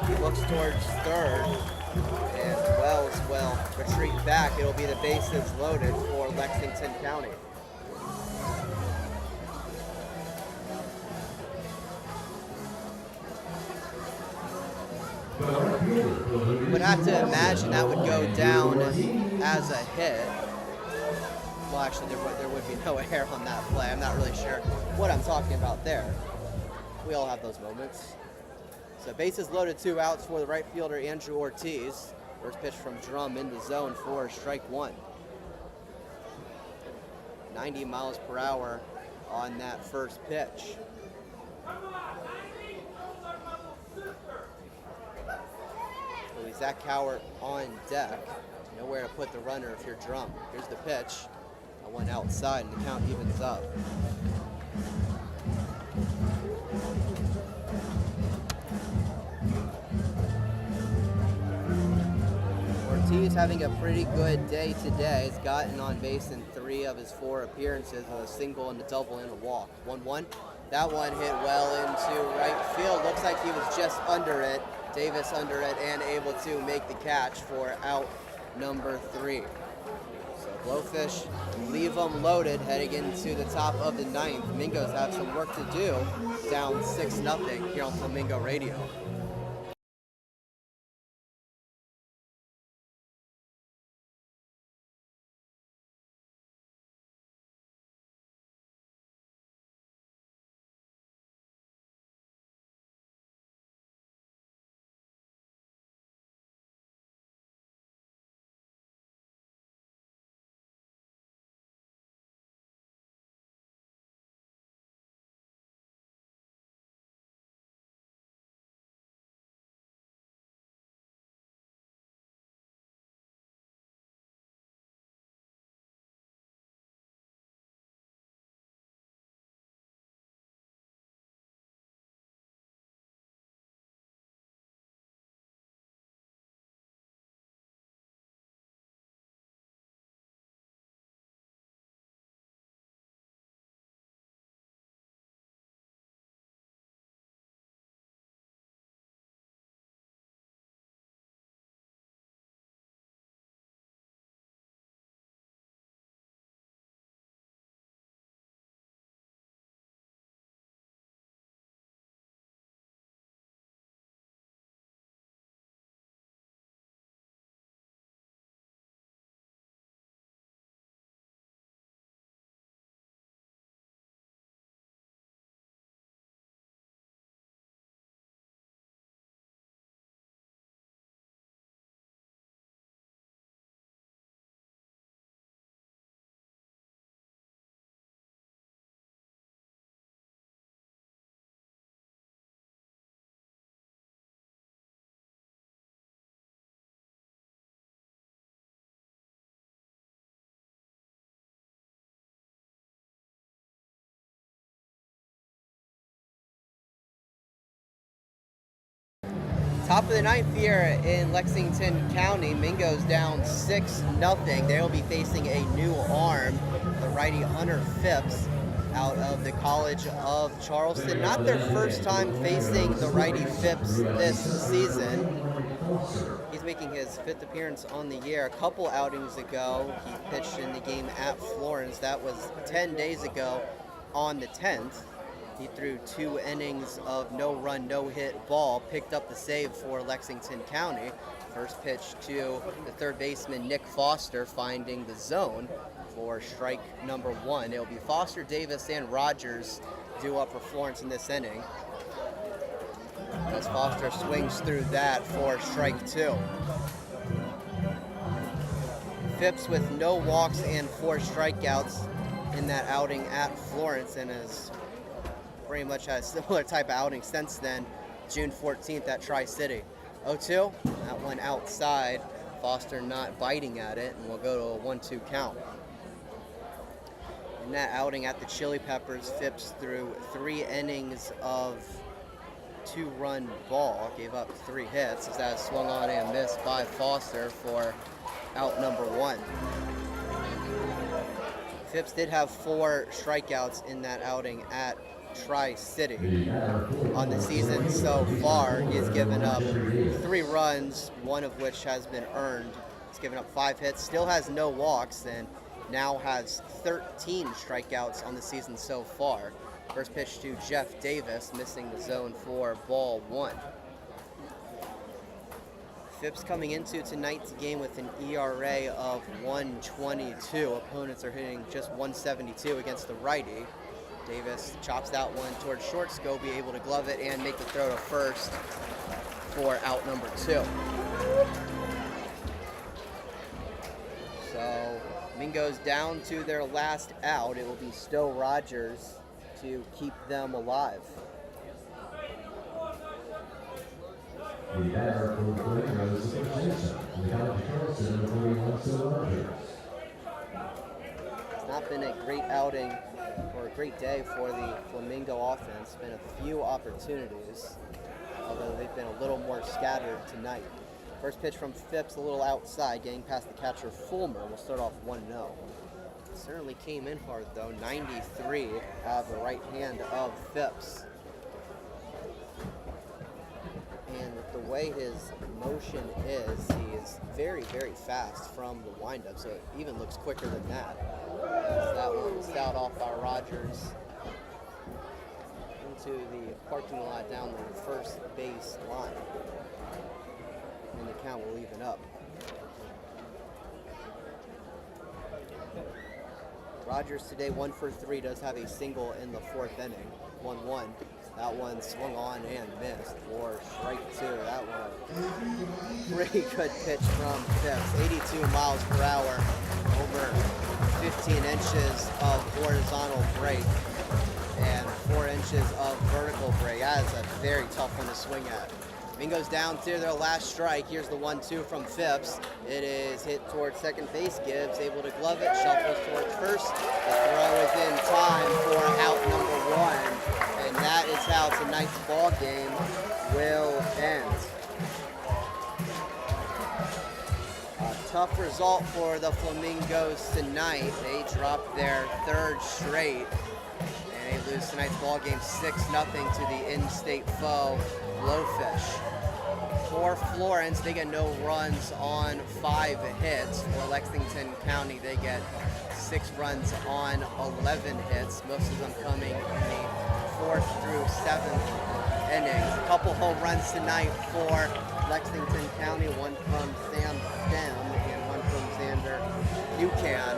He looks towards third, and Wells will retreat back. It'll be the bases loaded for Lexington County. Would have to imagine that would go down as a hit. Well, actually, there would be no error on that play. I'm not really sure what I'm talking about there. We all have those moments. So bases loaded, 2 outs for the right fielder, Andrew Ortiz. First pitch from Drum in the zone for strike 1. 90 miles per hour on that first pitch. Zach Cowart on deck. Nowhere to put the runner if you're Drum. Here's the pitch. I went outside and the count evens up. Ortiz having a pretty good day today. He's gotten on base in 3 of his 4 appearances with a single and a double and a walk. 1-1. That one hit well into right field. Looks like he was just under it. Davis under it and able to make the catch for out number 3. So Blowfish leave them loaded heading into the top of the 9th. Flamingos have some work to do, down 6-0 here on Flamingo Radio. Top of the 9th here in Lexington County. Mingo's down 6-0. They'll be facing a new arm, the righty Hunter Phipps, out of the College of Charleston. Not their first time facing the righty Phipps this season. He's making his 5th appearance on the year. A couple outings ago, he pitched in the game at Florence. That was 10 days ago on the 10th. He threw 2 innings of no-run, no-hit ball, picked up the save for Lexington County. First pitch to the third baseman, Nick Foster, finding the zone for strike number 1. It'll be Foster, Davis, and Rogers due up for Florence in this inning, as Foster swings through that for strike 2. Phipps with no walks and 4 strikeouts in that outing at Florence, and has pretty much had a similar type of outing since then, June 14th at Tri-City. 0-2, that one outside. Foster not biting at it, and we'll go to a 1-2 count. In that outing at the Chili Peppers, Phipps threw 3 innings of 2-run ball, gave up 3 hits, as that was swung on and missed by Foster for out number 1. Phipps did have 4 strikeouts in that outing at Tri-City. On the season so far, he has given up 3 runs, 1 of which has been earned. He's given up 5 hits, still has no walks, and now has 13 strikeouts on the season so far. First pitch to Jeff Davis, missing the zone for ball 1. Phipps coming into tonight's game with an ERA of 1.22. Opponents are hitting just 1.72 against the righty. Davis chops that one towards short. Scobie able to glove it and make the throw to first for out number 2. So Flamingos down to their last out. It will be Stowe Rogers to keep them alive. The batter for the Flamingos is It's not been a great outing or a great day for the Flamingo offense. Been a few opportunities, although they've been a little more scattered tonight. First pitch from Phipps, a little outside, getting past the catcher Fulmer. We'll start off 1-0. Certainly came in hard though, 93 out of the right hand of Phipps. And with the way his motion is, he is very, very fast from the windup, so it even looks quicker than that. So that one was fouled off by Rogers into the parking lot down the first base line. And the count will even up. Rogers today 1 for 3, does have a single in the 4th inning, 1-1. That one swung on and missed for strike 2. That one, pretty good pitch from Phipps. 82 miles per hour, over 15 inches of horizontal break and 4 inches of vertical break. That is a very tough one to swing at. Flamingos down to their last strike. Here's the 1-2 from Phipps. It is hit towards second base. Gibbs able to glove it, shuffles towards first. The throw is in time for out number 1. And that is how tonight's ball game will end. A tough result for the Flamingos tonight. They dropped their 3rd straight, and they lose tonight's ball game 6-0 to the in-state foe, Blowfish. For Florence, they get no runs on 5 hits. For Lexington County, they get 6 runs on 11 hits, most of them coming in the 4th through 7th innings. A couple home runs tonight for Lexington County, one from Sam Stem and one from Xander Buchan.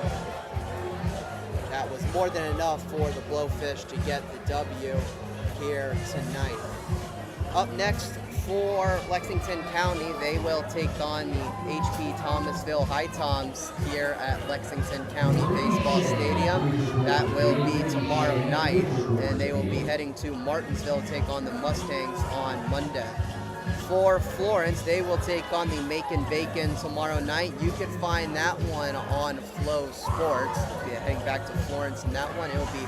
That was more than enough for the Blowfish to get the W here tonight. Up next for Lexington County, they will take on the HP Thomasville High Toms here at Lexington County Baseball Stadium. That will be tomorrow night, and they will be heading to Martinsville to take on the Mustangs on Monday. For Florence, they will take on the Macon Bacon tomorrow night. You can find that one on Flow Sports. We'll be heading back to Florence in that one. It will be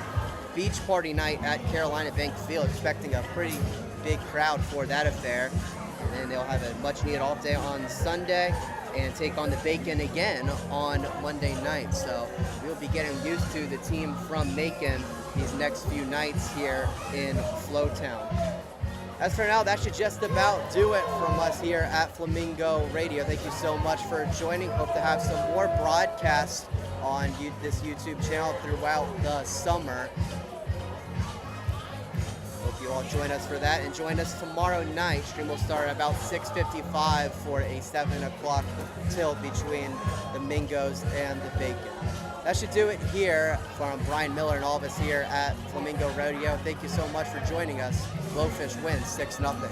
beach party night at Carolina Bank Field, expecting a pretty big crowd for that affair. And then they'll have a much needed off day on Sunday and take on the Bacon again on Monday night. So we'll be getting used to the team from Macon these next few nights here in Flowtown. As for now, that should just about do it from us here at Flamingo Radio. Thank you so much for joining. Hope to have some more broadcasts on this YouTube channel throughout the summer. Hope you all join us for that. And join us tomorrow night. Stream will start at about 6:55 for a 7 o'clock tilt between the Mingos and the Bacon. That should do it here from Bryan Miller and all of us here at Flamingo Rodeo. Thank you so much for joining us. Blowfish wins 6-0.